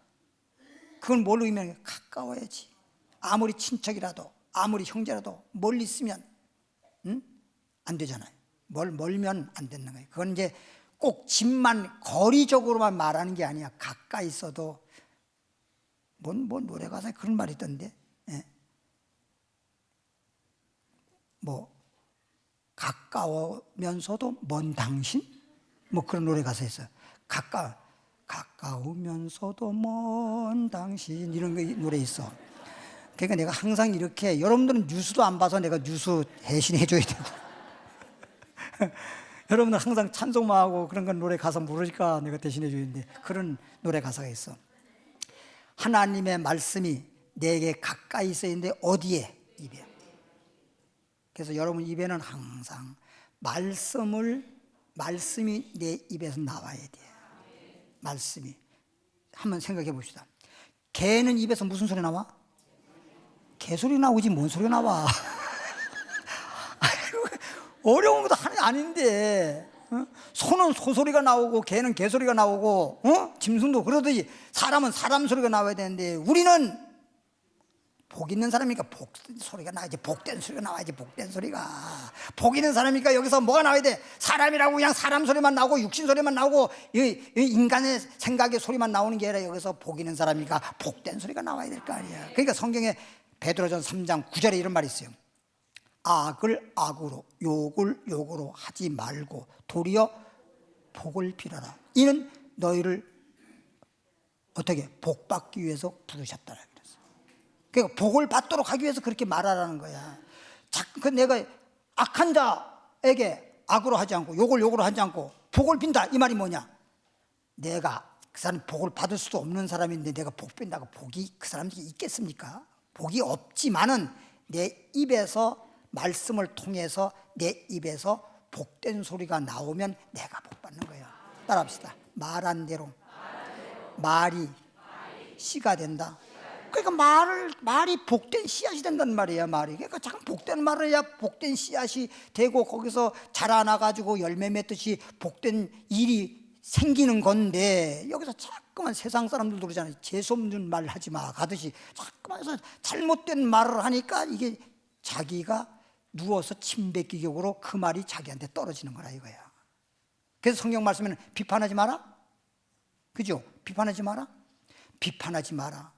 그건 뭘로 의미하는 거야? 가까워야지. 아무리 친척이라도 아무리 형제라도 멀리 있으면 안 되잖아요. 멀면 안 되는 거예요. 그건 이제 꼭 집만 거리적으로만 말하는 게 아니야. 가까이 있어도 뭔 노래 가사에 그런 말이 있던데. 예. 뭐 가까우면서도 먼 당신? 뭐 그런 노래 가사에 있어요. 가까우면서도 먼 당신 이런 노래 있어. 그러니까 내가 항상 이렇게 여러분들은 뉴스도 안 봐서 내가 뉴스 대신 해줘야 되고 여러분들 항상 찬송만 하고 그런 건 노래 가사 모르니까 내가 대신 해줘야 되는데 그런 노래 가사가 있어. 하나님의 말씀이 내게 가까이 있어야 되는데 어디에? 입에. 그래서 여러분 입에는 항상 말씀이 내 입에서 나와야 돼. 말씀이. 한번 생각해 봅시다. 개는 입에서 무슨 소리 나와? 개소리 나오지 뭔 소리 나와. 어려운 것도 하나도 아닌데 소는 소소리가 나오고 개는 개소리가 나오고 짐승도 그러듯이 사람은 사람 소리가 나와야 되는데 우리는 복 있는 사람이니까 복 소리가 나야지. 복된 소리가 나와야지. 복된 소리가. 복 있는 사람이니까 여기서 뭐가 나와야 돼? 사람이라고 그냥 사람 소리만 나오고 육신 소리만 나오고 인간의 생각의 소리만 나오는 게 아니라 여기서 복 있는 사람이니까 복된 소리가 나와야 될 거 아니야. 그러니까 성경에 베드로전 3장 9절에 이런 말이 있어요. 악을 악으로 욕을 욕으로 하지 말고 도리어 복을 빌어라. 이는 너희를 어떻게 복받기 위해서 부르셨더라. 그러니까 복을 받도록 하기 위해서 그렇게 말하라는 거야. 자꾸 내가 악한 자에게 악으로 하지 않고 욕을 욕으로 하지 않고 복을 빈다 이 말이 뭐냐? 내가 그 사람 복을 받을 수도 없는 사람인데 내가 복 빈다고 복이 그 사람에게 있겠습니까? 복이 없지만은 내 입에서 말씀을 통해서 내 입에서 복된 소리가 나오면 내가 복 받는 거야. 따라합시다. 말한 대로 말이 씨가 된다. 그러니까 말이 복된 씨앗이 된단 말이야. 말이. 그러니까 잠깐 복된 말을 해야 복된 씨앗이 되고 거기서 자라나가지고 열매 맺듯이 복된 일이 생기는 건데 여기서 자꾸만 세상 사람들도 그러잖아요. 재수없는 말 하지 마 가듯이 자꾸만 해서 잘못된 말을 하니까 이게 자기가 누워서 침뱉기격으로 그 말이 자기한테 떨어지는 거라 이거야. 그래서 성경 말씀에는 비판하지 마라. 그죠? 비판하지 마라. 비판하지 마라.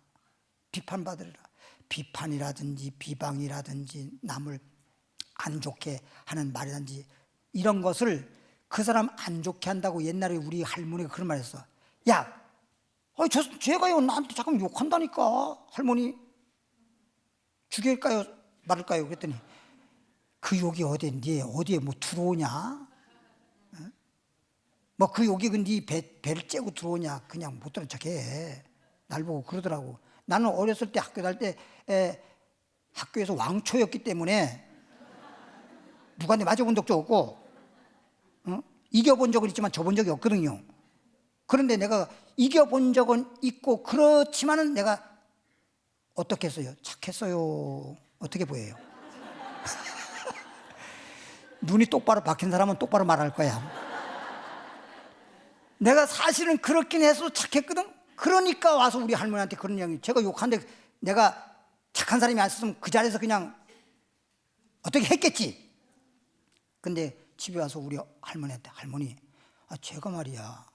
비판받으리라. 비판이라든지 비방이라든지 남을 안 좋게 하는 말이라든지 이런 것을 그 사람 안 좋게 한다고 옛날에 우리 할머니가 그런 말 했어. 야, 쟤가요 나한테 잠깐 욕한다니까. 할머니 죽일까요 말을까요? 그랬더니 그 욕이 어디에 뭐 들어오냐? 뭐 그 욕이 네 배를 째고 들어오냐? 그냥 못 들은 척해. 날 보고 그러더라고. 나는 어렸을 때 학교 다닐 때 학교에서 왕초였기 때문에 누가 내 맞아본 적도 없고 이겨본 적은 있지만 져본 적이 없거든요. 그런데 내가 이겨본 적은 있고 그렇지만은 내가 어떻게 했어요? 착했어요. 어떻게 보여요? 눈이 똑바로 박힌 사람은 똑바로 말할 거야. 내가 사실은 그렇긴 해서 착했거든. 그러니까 와서 우리 할머니한테 그런 이야기. 제가 욕한데 내가 착한 사람이 아니었으면 그 자리에서 그냥 어떻게 했겠지. 근데 집에 와서 우리 할머니한테 할머니, 제가 말이야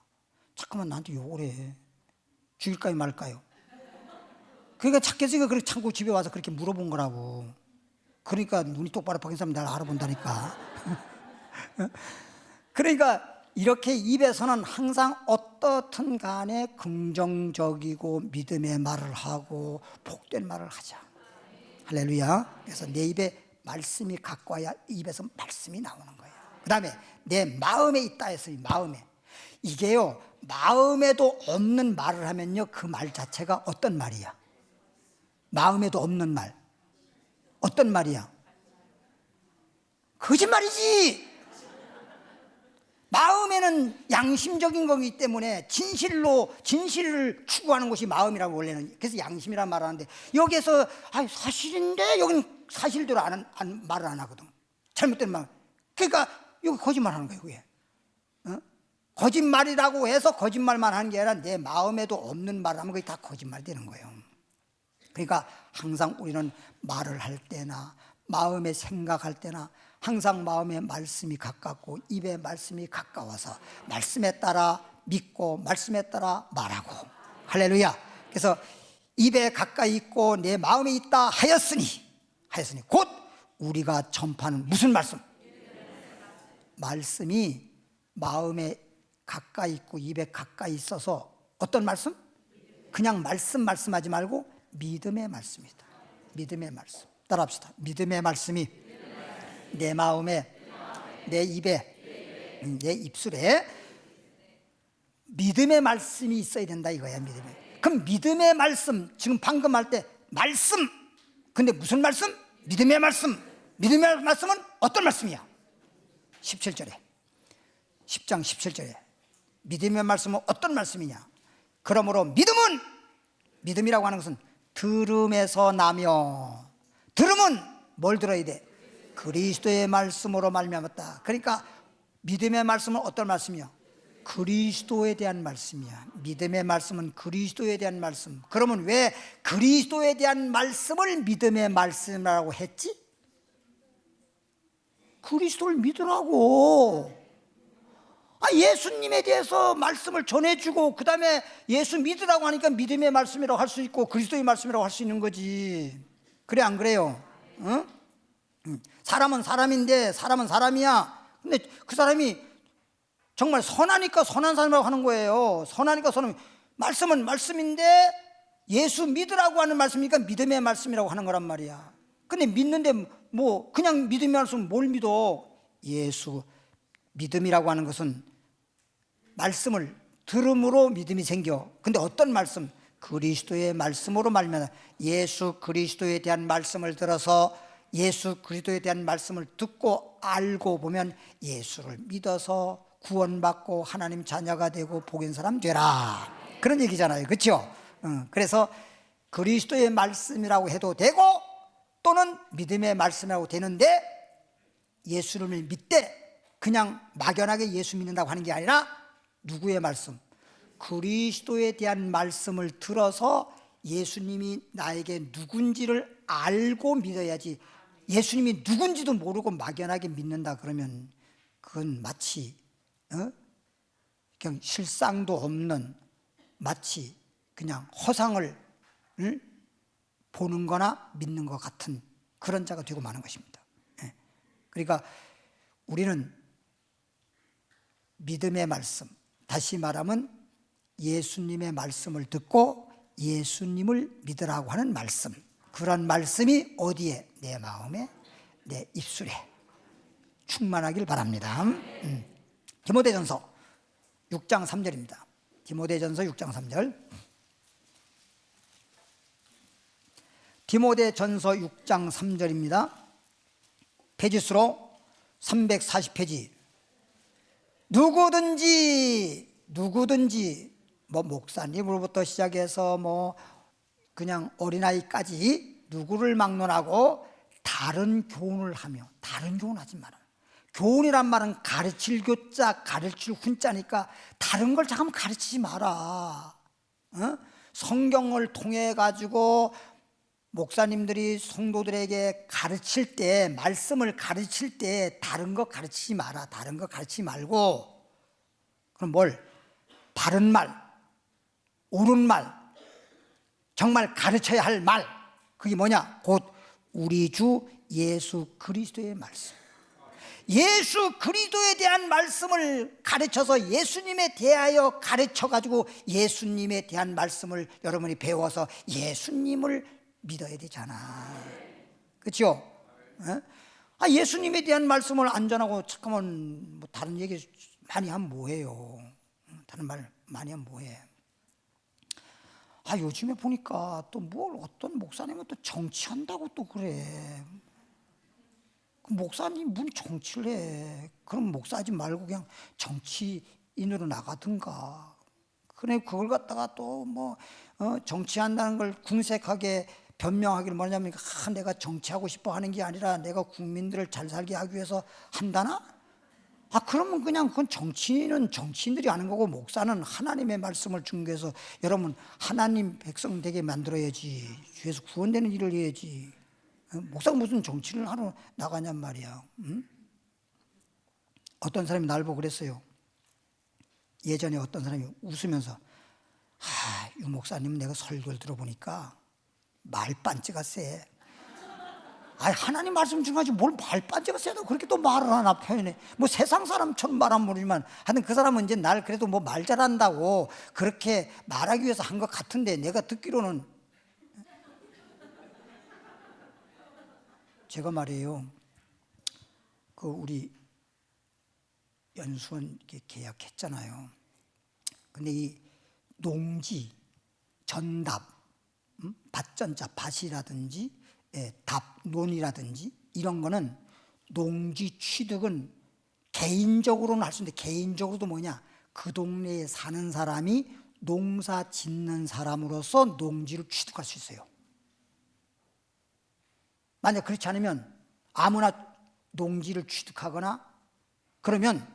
잠깐만 나한테 욕을 해. 죽일까요 말까요? 그러니까 착했으니까 그렇게 참고 집에 와서 그렇게 물어본 거라고. 그러니까 눈이 똑바로 박힌 사람이 나를 알아본다니까. 그러니까 이렇게 입에서는 항상 어떻든 간에 긍정적이고 믿음의 말을 하고 복된 말을 하자. 할렐루야. 그래서 내 입에 말씀이 갖고 와야 입에서 말씀이 나오는 거예요. 그 다음에 내 마음에 있다 했으니 마음에. 이게요, 마음에도 없는 말을 하면요, 그 말 자체가 어떤 말이야? 마음에도 없는 말. 어떤 말이야? 거짓말이지. 마음에는 양심적인 거기 때문에 진실을 추구하는 것이 마음이라고 원래는. 그래서 양심이란 말을 하는데 여기에서 사실인데 여기는 사실대로 말을 안 하거든. 잘못된 말. 그러니까 여기 거짓말하는 거예요. 그게. 거짓말이라고 해서 거짓말만 하는 게 아니라 내 마음에도 없는 말을 하면 그게 다 거짓말 되는 거예요. 그러니까 항상 우리는 말을 할 때나 마음에 생각할 때나 항상 마음에 말씀이 가깝고 입에 말씀이 가까워서 말씀에 따라 믿고 말씀에 따라 말하고. 할렐루야. 그래서 입에 가까이 있고 내 마음에 있다 하였으니 곧 우리가 전파하는 무슨 말씀? 말씀이 마음에 가까이 있고 입에 가까이 있어서 어떤 말씀? 그냥 말씀하지 말고 믿음의 말씀이다. 믿음의 말씀. 따라합시다. 믿음의 말씀이 내 마음에, 내 입에, 내 입술에 믿음의 말씀이 있어야 된다 이거야. 믿음의. 그럼 믿음의 말씀, 지금 방금 할 때 말씀. 근데 무슨 말씀? 믿음의 말씀. 믿음의 말씀은 어떤 말씀이야? 17절에 10장 17절에 믿음의 말씀은 어떤 말씀이냐? 그러므로 믿음이라고 하는 것은 들음에서 나며, 들음은 뭘 들어야 돼? 그리스도의 말씀으로 말미암았다. 그러니까 믿음의 말씀은 어떤 말씀이야? 그리스도에 대한 말씀이야. 믿음의 말씀은 그리스도에 대한 말씀. 그러면 왜 그리스도에 대한 말씀을 믿음의 말씀이라고 했지? 그리스도를 믿으라고. 예수님에 대해서 말씀을 전해주고 그 다음에 예수 믿으라고 하니까 믿음의 말씀이라고 할 수 있고 그리스도의 말씀이라고 할 수 있는 거지. 그래 안 그래요? 응? 사람은 사람인데 사람은 사람이야. 근데 그 사람이 정말 선하니까 선한 사람이라고 하는 거예요. 선하니까 선한. 말씀은 말씀인데 예수 믿으라고 하는 말씀이니까 믿음의 말씀이라고 하는 거란 말이야. 근데 믿는데 뭐 그냥 믿음의 말씀 뭘 믿어? 예수. 믿음이라고 하는 것은 말씀을 들음으로 믿음이 생겨. 근데 어떤 말씀? 그리스도의 말씀으로 말미암아. 예수 그리스도에 대한 말씀을 들어서 예수 그리스도에 대한 말씀을 듣고 알고 보면 예수를 믿어서 구원받고 하나님 자녀가 되고 복인 사람 되라. 그런 얘기잖아요. 그렇죠? 그래서 그리스도의 말씀이라고 해도 되고 또는 믿음의 말씀이라고 되는데 예수를 믿되 그냥 막연하게 예수 믿는다고 하는 게 아니라 누구의 말씀? 그리스도에 대한 말씀을 들어서 예수님이 나에게 누군지를 알고 믿어야지. 예수님이 누군지도 모르고 막연하게 믿는다 그러면 그건 마치 그냥 실상도 없는 마치 그냥 허상을 보는 거나 믿는 것 같은 그런 자가 되고 마는 것입니다. 그러니까 우리는 믿음의 말씀, 다시 말하면 예수님의 말씀을 듣고 예수님을 믿으라고 하는 말씀, 그런 말씀이 어디에? 내 마음에, 내 입술에 충만하길 바랍니다. 디모데전서 6장 3절입니다. 디모데전서 6장 3절. 디모데전서 6장 3절입니다. 페이지수로 340페이지. 누구든지 뭐 목사님으로부터 시작해서 뭐 그냥 어린아이까지 누구를 막론하고 다른 교훈을 하며, 다른 교훈 하지 마라. 교훈이란 말은 가르칠 교자, 가르칠 훈자니까 다른 걸 잠깐 가르치지 마라. 성경을 통해 가지고 목사님들이 성도들에게 가르칠 때, 말씀을 가르칠 때 다른 거 가르치지 마라. 다른 거 가르치지 말고, 그럼 뭘? 바른 말, 옳은 말, 정말 가르쳐야 할 말, 그게 뭐냐? 곧 우리 주 예수 그리스도의 말씀. 예수 그리스도에 대한 말씀을 가르쳐서 예수님에 대하여 가르쳐가지고 예수님에 대한 말씀을 여러분이 배워서 예수님을 믿어야 되잖아. 그렇죠? 예수님에 대한 말씀을 안 전하고 잠깐만 뭐 다른 얘기 많이 하면 뭐해요? 다른 말 많이 하면 뭐해? 요즘에 보니까 또 뭘 어떤 목사님은 또 정치한다고 또 그래. 그 목사님 문 정치를 해. 그럼 목사하지 말고 그냥 정치인으로 나가든가. 그래 그걸 갖다가 또 뭐 정치한다는 걸 궁색하게 변명하기를 뭐냐면 내가 정치하고 싶어 하는 게 아니라 내가 국민들을 잘 살게 하기 위해서 한다나? 그러면 그냥 그건 정치인은 정치인들이 하는 거고 목사는 하나님의 말씀을 증거해서 여러분 하나님 백성 되게 만들어야지. 주에서 구원되는 일을 해야지. 목사가 무슨 정치를 하러 나가냔 말이야. 응? 어떤 사람이 날 보고 그랬어요. 예전에 어떤 사람이 웃으면서 유 목사님 내가 설교를 들어보니까 말반지가 세. 하나님 말씀 중하지 뭘 말반지가 세다 그렇게 또 말을 하나 표현해. 뭐 세상 사람처럼 말하면 모르지만 하여튼 그 사람은 이제 날 그래도 뭐 말 잘한다고 그렇게 말하기 위해서 한 것 같은데 내가 듣기로는 제가 말이에요. 그 우리 연수원 계약했잖아요. 근데 이 농지, 전답, 밭전자, 밭이라든지 답, 논이라든지 이런 거는 농지 취득은 개인적으로는 할 수 있는데 개인적으로도 뭐냐? 그 동네에 사는 사람이 농사 짓는 사람으로서 농지를 취득할 수 있어요. 만약 그렇지 않으면 아무나 농지를 취득하거나 그러면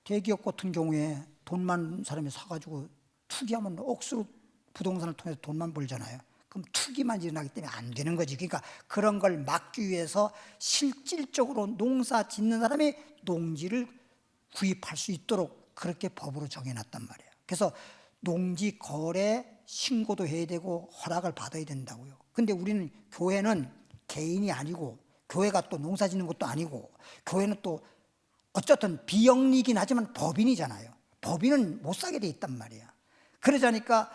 대기업 같은 경우에 돈 많은 사람이 사가지고 투기하면 억수로 부동산을 통해서 돈만 벌잖아요. 그럼 투기만 일어나기 때문에 안 되는 거지. 그러니까 그런 걸 막기 위해서 실질적으로 농사 짓는 사람이 농지를 구입할 수 있도록 그렇게 법으로 정해놨단 말이에요. 그래서 농지 거래 신고도 해야 되고 허락을 받아야 된다고요. 근데 우리는 교회는 개인이 아니고 교회가 또 농사 짓는 것도 아니고 교회는 또 어쨌든 비영리이긴 하지만 법인이잖아요. 법인은 못 사게 돼 있단 말이야. 그러자니까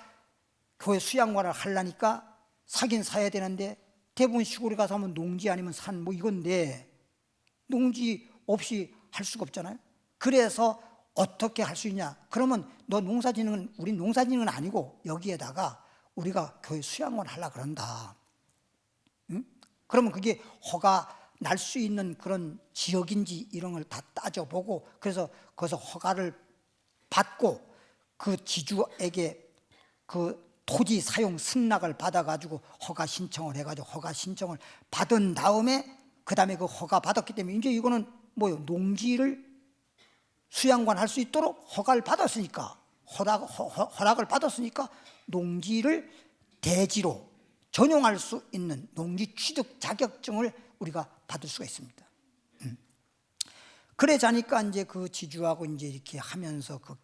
교회 수양관을 하려니까 사긴 사야 되는데 대부분 시골에 가서 하면 농지 아니면 산 뭐 이건데 농지 없이 할 수가 없잖아요. 그래서 어떻게 할 수 있냐? 그러면 너 농사 짓는 건 우리 농사 짓는 건 아니고 여기에다가 우리가 교회 수양관 하려고 그런다. 응? 그러면 그게 허가 날 수 있는 그런 지역인지 이런 걸 다 따져보고 그래서 거기서 허가를 받고 그 지주에게 그 토지 사용 승낙을 받아가지고 허가 신청을 해가지고 허가 신청을 받은 다음에 그 다음에 그 허가 받았기 때문에 이제 이거는 뭐요? 농지를 수양관 할 수 있도록 허가를 받았으니까 허락을 받았으니까 농지를 대지로 전용할 수 있는 농지 취득 자격증을 우리가 받을 수가 있습니다. 그래 자니까 이제 그 지주하고 이제 이렇게 하면서 그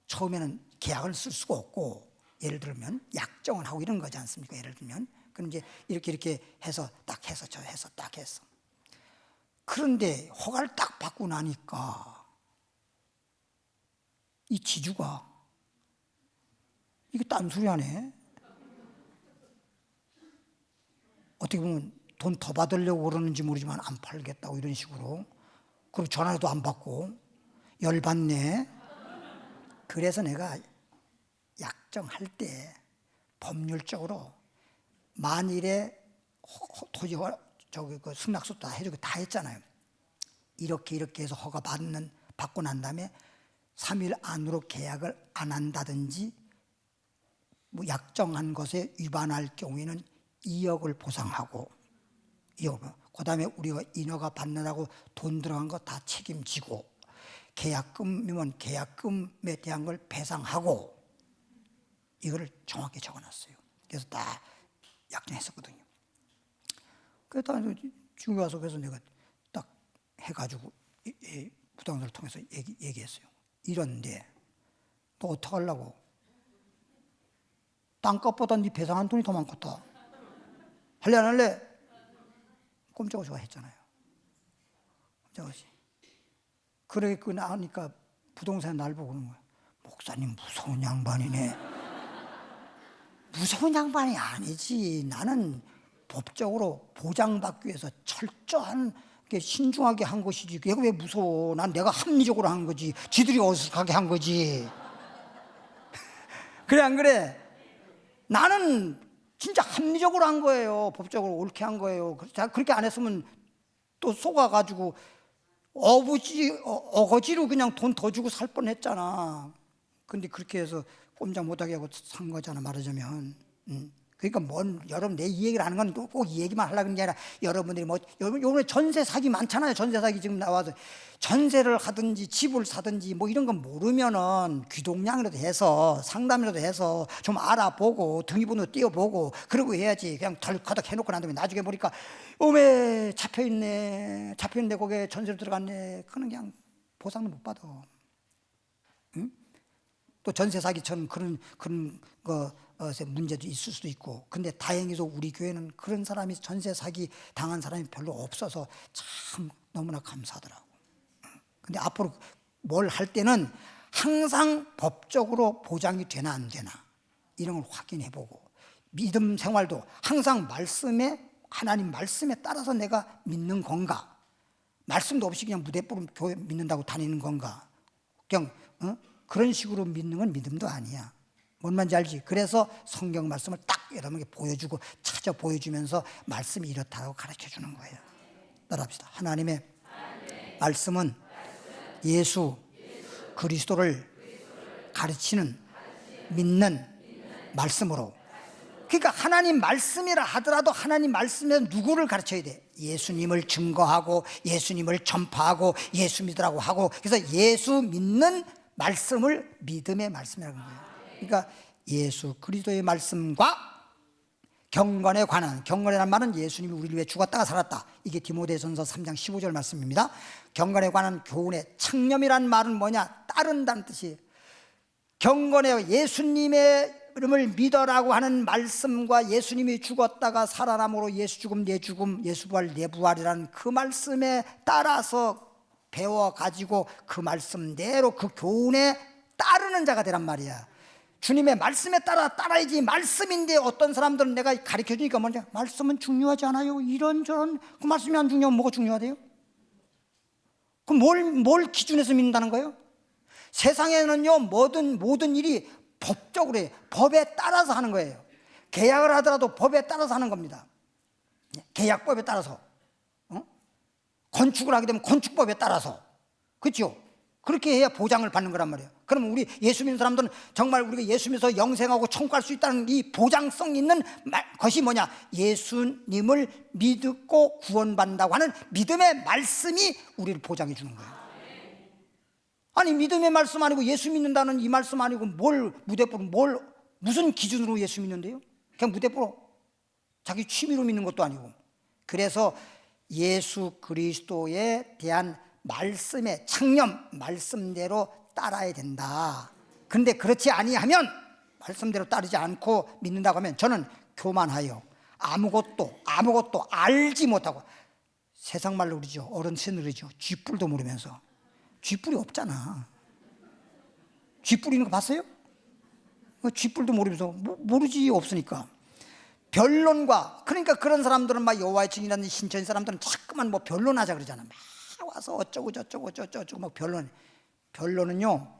처음에는 계약을 쓸 수가 없고 예를 들면 약정을 하고 이런 거지 않습니까? 예를 들면 그럼 이제 이렇게 해서 딱 해서 저 해서 딱 해서 그런데 허가를 딱 받고 나니까 이 지주가 이게 딴소리 하네. 어떻게 보면 돈 더 받으려고 그러는지 모르지만 안 팔겠다고 이런 식으로 그리고 전화도 안 받고 열받네. 그래서 내가 약정할 때 법률적으로 만일에 토지와 저기 그 승낙서 다 해주고 다 했잖아요. 이렇게 해서 허가 받고 난 다음에 3일 안으로 계약을 안 한다든지 뭐 약정한 것에 위반할 경우에는 2억을 보상하고 2억. 그다음에 우리가 인허가 받느라고 돈 들어간 거 다 책임지고 계약금이면 계약금에 대한 걸 배상하고 이거를 정확히 적어놨어요. 그래서 다 약정했었거든요. 그래서 지금 와서 그래서 내가 딱 해가지고 부동산을 통해서 얘기했어요. 이런데 너 어떡하려고? 땅값보다 네 배상한 돈이 더 많겠다. 할래 안 할래? 꼼짝없이 했잖아요. 그러고 나니까 부동산에 날 보고 그러는 거야. 목사님 무서운 양반이네. 무서운 양반이 아니지. 나는 법적으로 보장받기 위해서 철저한 신중하게 한 것이지. 얘가 왜 무서워? 난 내가 합리적으로 한 거지. 지들이 어색하게 한 거지. 그래 안 그래? 나는 진짜 합리적으로 한 거예요. 법적으로 옳게 한 거예요. 그렇게 안 했으면 또 속아가지고 어거지로 그냥 돈 더 주고 살 뻔했잖아. 근데 그렇게 해서 꼼짝 못하게 하고 산 거잖아, 말하자면. 그러니까 여러분 내 이 얘기를 하는 건 꼭 이 얘기만 하려고 하는 게 아니라 여러분들이 요번에 전세 사기 많잖아요. 전세 사기 지금 나와서 전세를 하든지 집을 사든지 이런 건 모르면은 귀동냥이라도 해서 상담이라도 해서 좀 알아보고 등기번호 띄워보고 그러고 해야지. 그냥 덜커덕 해놓고 난 다음에 나중에 보니까 오메 잡혀있네 거기에 전세로 들어갔네. 그거는 그냥 보상도 못 받아. 응? 또 전세 사기처럼 그런 문제도 있을 수도 있고. 근데 다행히도 우리 교회는 그런 사람이 전세 사기 당한 사람이 별로 없어서 참 너무나 감사하더라고. 근데 앞으로 뭘 할 때는 항상 법적으로 보장이 되나 안 되나 이런 걸 확인해보고, 믿음 생활도 항상 하나님 말씀에 따라서 내가 믿는 건가, 말씀도 없이 그냥 무대뽀로 교회 믿는다고 다니는 건가, 그냥 그런 식으로 믿는 건 믿음도 아니야. 뭔 말인지 알지? 그래서 성경 말씀을 딱 여러분에게 보여주고 찾아 보여주면서 말씀이 이렇다고 가르쳐 주는 거예요. 따라합시다. 하나님의 말씀은 예수 그리스도를 가르치는 믿는 말씀으로. 그러니까 하나님 말씀이라 하더라도 하나님 말씀에 누구를 가르쳐야 돼? 예수님을 증거하고 예수님을 전파하고 예수 믿으라고 하고. 그래서 예수 믿는 말씀을 믿음의 말씀이라는 거예요. 그러니까 예수 그리스도의 말씀과 경건에 관한, 경건이라는 말은 예수님이 우리를 위해 죽었다가 살았다, 이게 디모데전서 3장 15절 말씀입니다. 경건에 관한 교훈의 창념이란 말은 뭐냐? 따른다는 뜻이에요. 경건에 예수님의 이름을 믿어라고 하는 말씀과 예수님이 죽었다가 살아남으로 예수 죽음 내 죽음 예수 부활 내 부활이라는 그 말씀에 따라서 배워가지고 그 말씀대로 그 교훈에 따르는 자가 되란 말이야. 주님의 말씀에 따라야지. 말씀인데 어떤 사람들은 내가 가르쳐주니까 뭐냐, 말씀은 중요하지 않아요, 이런저런. 그 말씀이 안 중요하면 뭐가 중요하대요? 그럼 뭘 기준해서 믿는다는 거예요? 세상에는요 모든 일이 법적으로 해요. 법에 따라서 하는 거예요. 계약을 하더라도 법에 따라서 하는 겁니다. 계약법에 따라서. 건축을 하게 되면 건축법에 따라서. 그렇죠? 그렇게 해야 보장을 받는 거란 말이에요. 그러면 우리 예수 믿는 사람들은 정말 우리가 예수 믿어서 영생하고 천국 갈 수 있다는 이 보장성 있는 것이 뭐냐? 예수님을 믿고 구원받는다고 하는 믿음의 말씀이 우리를 보장해 주는 거예요. 아니 믿음의 말씀 아니고 예수 믿는다는 이 말씀 아니고 무대뽀로 무슨 기준으로 예수 믿는데요? 그냥 무대뽀로 자기 취미로 믿는 것도 아니고. 그래서 예수 그리스도에 대한 말씀의 창념, 말씀대로 따라야 된다. 근데 그렇지 아니하면, 말씀대로 따르지 않고 믿는다고 하면 저는 교만하여 아무것도 알지 못하고, 세상 말로 그러죠, 어른새는 그러죠, 쥐뿔도 모르면서. 쥐뿔이 없잖아. 쥐뿔 있는 거 봤어요? 쥐뿔도 모르면서 모르지, 없으니까. 변론과, 그러니까 그런 사람들은 막 여호와의 증인이라는 신천지 사람들은 자꾸만 변론하자 그러잖아. 막 와서 어쩌고 막 변론은요,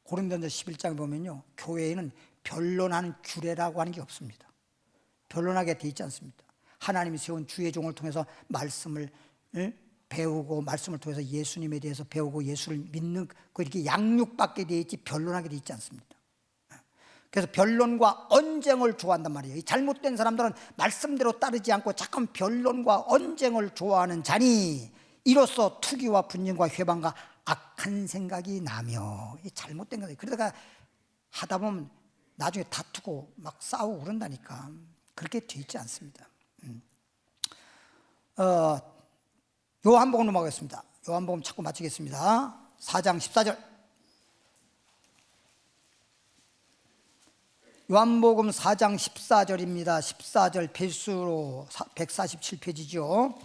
고린도전서 11장에 보면요, 교회에는 변론하는 규례라고 하는 게 없습니다. 변론하게 돼 있지 않습니다. 하나님이 세운 주의 종을 통해서 말씀을 배우고, 말씀을 통해서 예수님에 대해서 배우고 예수를 믿는 이렇게 양육받게 돼 있지 변론하게 돼 있지 않습니다. 그래서 변론과 언쟁을 좋아한단 말이에요. 잘못된 사람들은 말씀대로 따르지 않고 잠깐 변론과 언쟁을 좋아하는 자니 이로써 투기와 분쟁과 회방과 악한 생각이 나며, 잘못된 거예요. 그러다가 하다 보면 나중에 다투고 막 싸우고 그런다니까. 그렇게 돼 있지 않습니다. 요한복음 넘어가겠습니다. 요한복음 찾고 마치겠습니다. 4장 14절. 요한복음 4장 14절입니다. 14절 필수로 147페이지죠.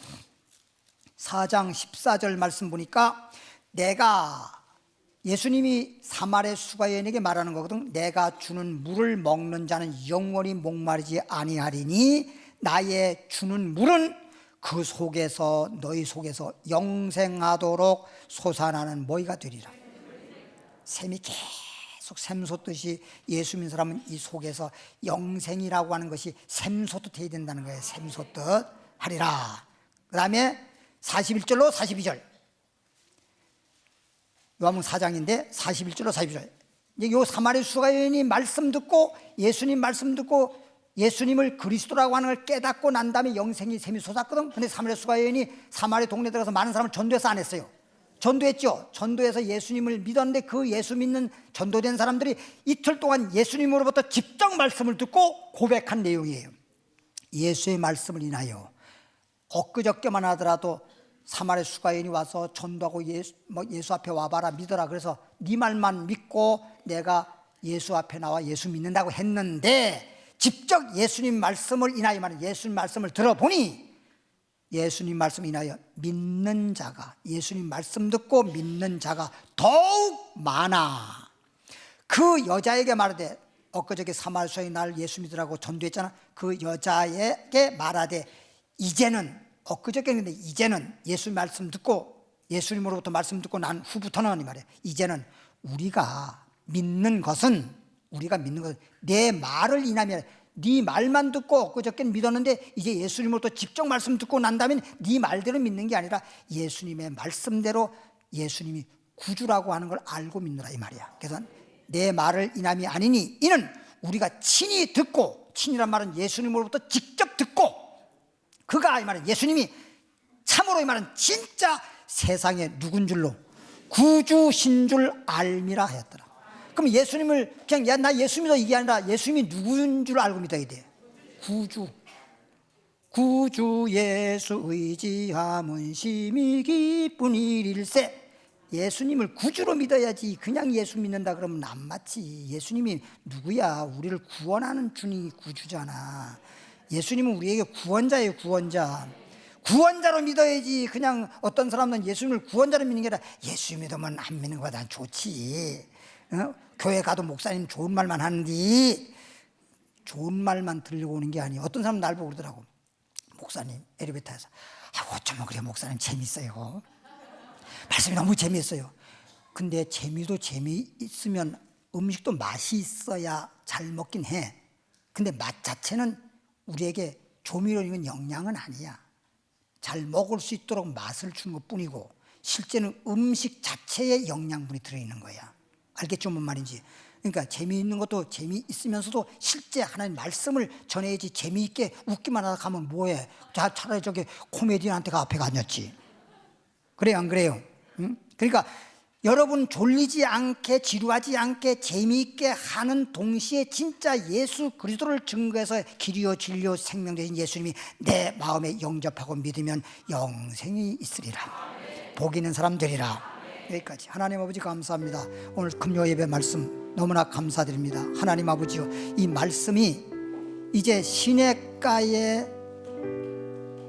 4장 14절 말씀 보니까 예수님이 사마리 수가 여인에게 말하는 거거든. 내가 주는 물을 먹는 자는 영원히 목마르지 아니하리니 나의 주는 물은 그 속에서 너희 속에서 영생하도록 솟아나는 뭐가 되리라. 샘이 계속 샘솟듯이 예수 믿는 사람은 이 속에서 영생이라고 하는 것이 샘솟듯 해야 된다는 거예요. 샘솟듯 하리라. 그 다음에 41절로 42절, 요한복음 4장인데 41절로 42절, 이제 요 사마리 수가 여인이 말씀 듣고 예수님 말씀 듣고 예수님을 그리스도라고 하는 걸 깨닫고 난 다음에 영생이 샘이 솟았거든. 근데 사마리 수가 여인이 사마리 동네 들어가서 많은 사람을 전도해서 안 했어요. 전도했죠. 전도해서 예수님을 믿었는데 그 예수 믿는 전도된 사람들이 이틀 동안 예수님으로부터 직접 말씀을 듣고 고백한 내용이에요. 예수의 말씀을 인하여 엊그저께만 하더라도 사마리 수가 여인이 와서 전도하고 예수 앞에 와봐라, 믿어라. 그래서 네 말만 믿고 내가 예수 앞에 나와 예수 믿는다고 했는데, 직접 예수님 말씀을 인하여 말하는 예수님 말씀을 들어보니 예수님 말씀 인하여 믿는 자가, 예수님 말씀 듣고 믿는 자가 더욱 많아. 그 여자에게 말하되, 엊그저께 사마리 수가 여인이 날 예수 믿으라고 전도했잖아. 그 여자에게 말하되 이제는, 엊그저께는 이제는 예수 말씀 듣고 예수님으로부터 말씀 듣고 난 후부터는 이 말이야. 이제는 우리가 믿는 것은 내 말을 인하면, 네 말만 듣고 엊그저께는 믿었는데 이제 예수님으로부터 직접 말씀 듣고 난 다음에 네 말대로 믿는 게 아니라 예수님의 말씀대로 예수님이 구주라고 하는 걸 알고 믿느라 이 말이야. 그래서 내 말을 인함이 아니니 이는 우리가 친히 듣고, 친이란 말은 예수님으로부터 직접 듣고, 그가 이 말은 예수님이 참으로 이 말은 진짜 세상에 누군 줄로 구주신 줄 알미라 하였더라. 그럼 예수님을 그냥 야, 나 예수 믿어 이게 아니라 예수님이 누군 줄 알고 믿어야 돼. 구주 예수 의지함은 심히 기쁜 일일세. 예수님을 구주로 믿어야지. 그냥 예수 믿는다 그러면 안 맞지. 예수님이 누구야? 우리를 구원하는 주님이 구주잖아. 예수님은 우리에게 구원자예요. 구원자로 믿어야지. 그냥 어떤 사람은 예수님을 구원자로 믿는 게 아니라 예수 믿으면 안 믿는 거야. 난 좋지. 교회 가도 목사님 좋은 말만 하는데, 좋은 말만 들리고 오는 게 아니에요. 어떤 사람은 날 보고 그러더라고. 목사님 엘리베이터에서 어쩌면 그래 목사님 재밌어요. 말씀이 너무 재미있어요. 근데 재미도 재미있으면 음식도 맛이 있어야 잘 먹긴 해. 근데 맛 자체는 우리에게 조미료는 영양은 아니야. 잘 먹을 수 있도록 맛을 주는 것뿐이고 실제는 음식 자체에 영양분이 들어있는 거야. 알겠죠? 뭔 말인지. 그러니까 재미있는 것도 재미있으면서도 실제 하나님 말씀을 전해야지. 재미있게 웃기만 하다 가면 뭐해? 차라리 저기 코미디언한테 앞에 갔냐지. 그래요 안 그래요? 응? 그러니까 여러분 졸리지 않게 지루하지 않게 재미있게 하는 동시에 진짜 예수 그리스도를 증거해서 길이요 진리요 생명 되신 예수님이 내 마음에 영접하고 믿으면 영생이 있으리라. 복 있는 사람 되리라. 여기까지. 하나님 아버지 감사합니다. 오늘 금요 예배 말씀 너무나 감사드립니다. 하나님 아버지요, 이 말씀이 이제 시냇가에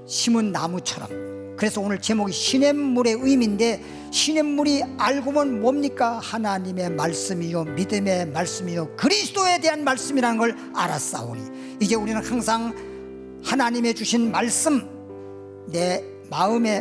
심은 나무처럼, 그래서 오늘 제목이 시냇물의 의미인데, 시냇물이 알고 보면 뭡니까? 하나님의 말씀이요 믿음의 말씀이요 그리스도에 대한 말씀이라는 걸 알았사오니 이제 우리는 항상 하나님의 주신 말씀 내 마음에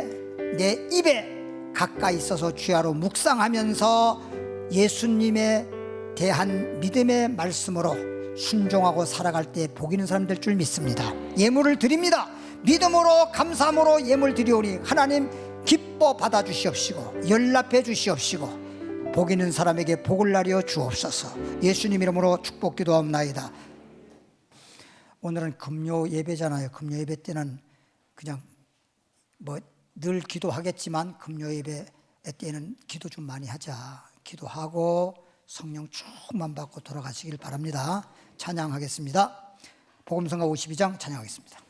내 입에 가까이 있어서 주야로 묵상하면서 예수님에 대한 믿음의 말씀으로 순종하고 살아갈 때 복 있는 사람 될 줄 믿습니다. 예물을 드립니다. 믿음으로 감사함으로 예물 드리오니 하나님 기뻐 받아주시옵시고 연락해 주시옵시고 복 있는 사람에게 복을 나려 주옵소서. 예수님 이름으로 축복 기도하옵나이다. 오늘은 금요 예배잖아요. 금요 예배 때는 그냥 늘 기도하겠지만 금요 예배 때는 기도 좀 많이 하자. 기도하고 성령 충만 받고 돌아가시길 바랍니다. 찬양하겠습니다. 복음성가 52장 찬양하겠습니다.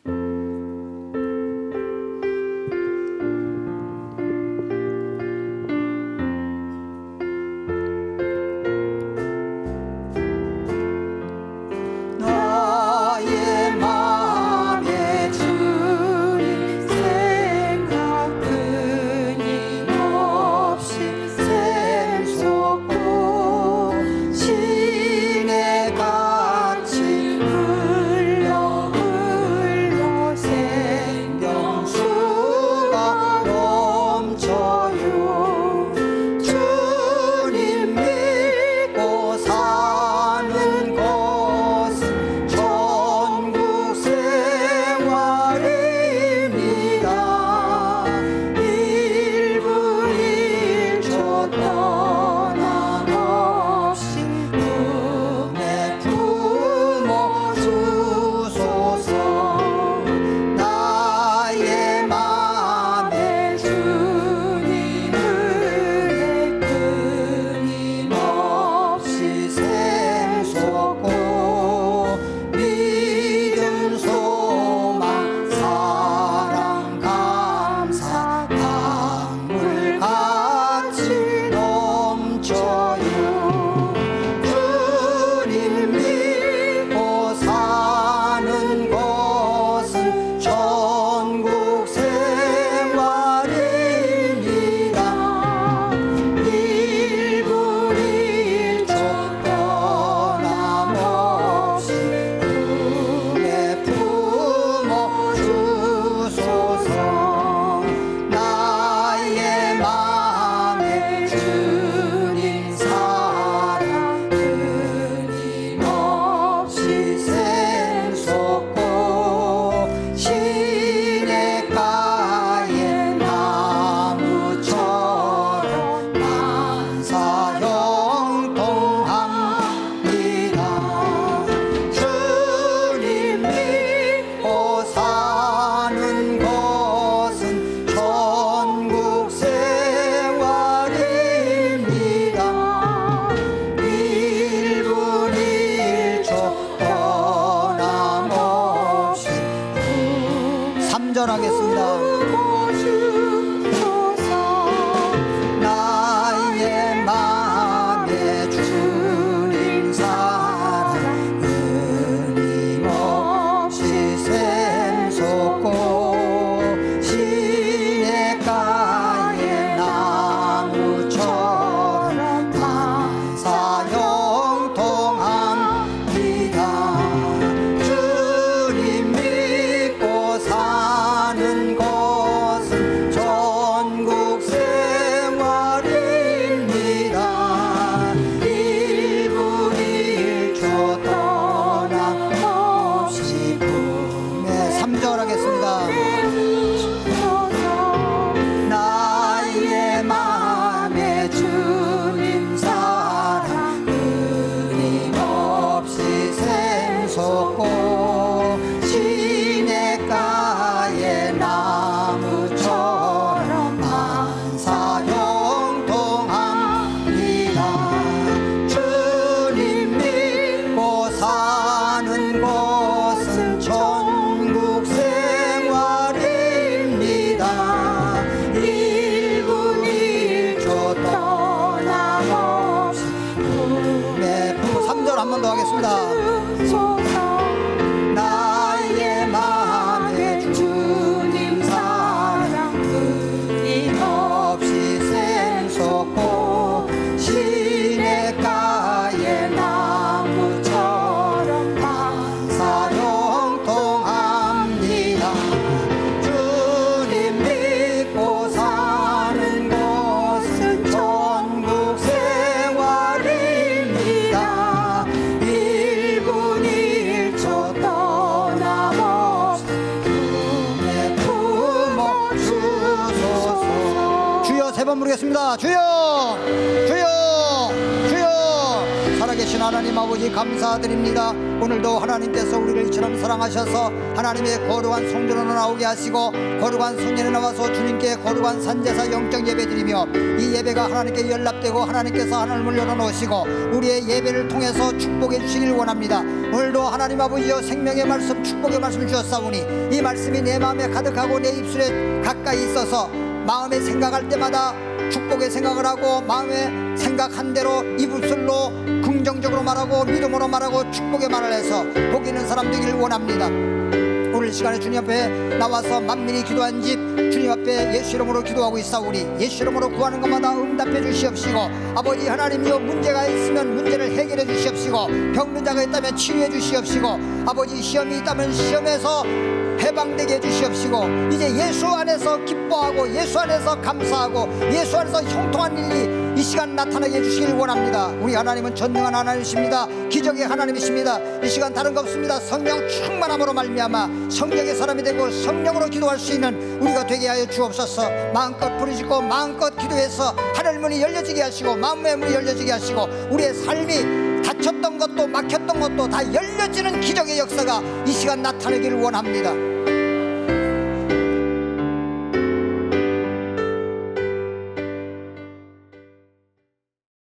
나의 마음에 주님 생각 1분 1초 떠남없이 네, 3절 한 번 더 하겠습니다. 주소서. 나의 마음에 주님 사랑 끊임없이 샘솟고 시냇가의 나무처럼 사용통합니다. 주님 믿고 사는 것은 전국 생활입니다. 1분 1초 떠남없이 품에 품어 주소서. 주여, 세 번 부르겠습니다. 주여, 주여, 주여. 살아계신 하나님 아버지 감사드립니다. 오늘도 하나님께서 우리를 이처럼 사랑하셔서 하나님의 거룩한 성전으로 나오게 하시고 거룩한 성전에 나와서 주님께 거룩한 산제사 영적 예배 드리며 이 예배가 하나님께 연락되고 하나님께서 하늘을 열어놓으시고 우리의 예배를 통해서 축복해 주시길 원합니다. 오늘도 하나님 아버지여 생명의 말씀, 축복의 말씀을 주셨사오니 이 말씀이 내 마음에 가득하고 내 입술에 가까이 있어서 마음에 생각할 때마다 축복의 생각을 하고 마음에 생각한 대로 입술로 긍정적으로 말하고 믿음으로 말하고 축복의 말을 해서 복 있는 사람 되기를 원합니다. 오늘 시간에 주님 앞에 나와서 만민이 기도한 집 주님 앞에 예수 이름으로 기도하고 있사오니 예수 이름으로 구하는 것마다 응답해 주시옵시고 아버지 하나님이여 문제가 있으면 문제를 해결해 주시옵시고 병든 자가 있다면 치유해 주시옵시고 아버지 시험이 있다면 시험에서 해방되게 해주시옵시고 이제 예수 안에서 기뻐하고 예수 안에서 감사하고 예수 안에서 형통한 일이 이 시간 나타나게 해주시길 원합니다. 우리 하나님은 전능한 하나님이십니다. 기적의 하나님이십니다. 이 시간 다른 거 없습니다. 성령 충만함으로 말미암아 성령의 사람이 되고 성령으로 기도할 수 있는 우리가 되게 하여 주옵소서. 마음껏 부르짖고 마음껏 기도해서 하늘 문이 열려지게 하시고 마음의 문이 열려지게 하시고 우리의 삶이 닫혔던 것도 막혔던 것도 다 열려지는 기적의 역사가 이 시간 나타나기를 원합니다.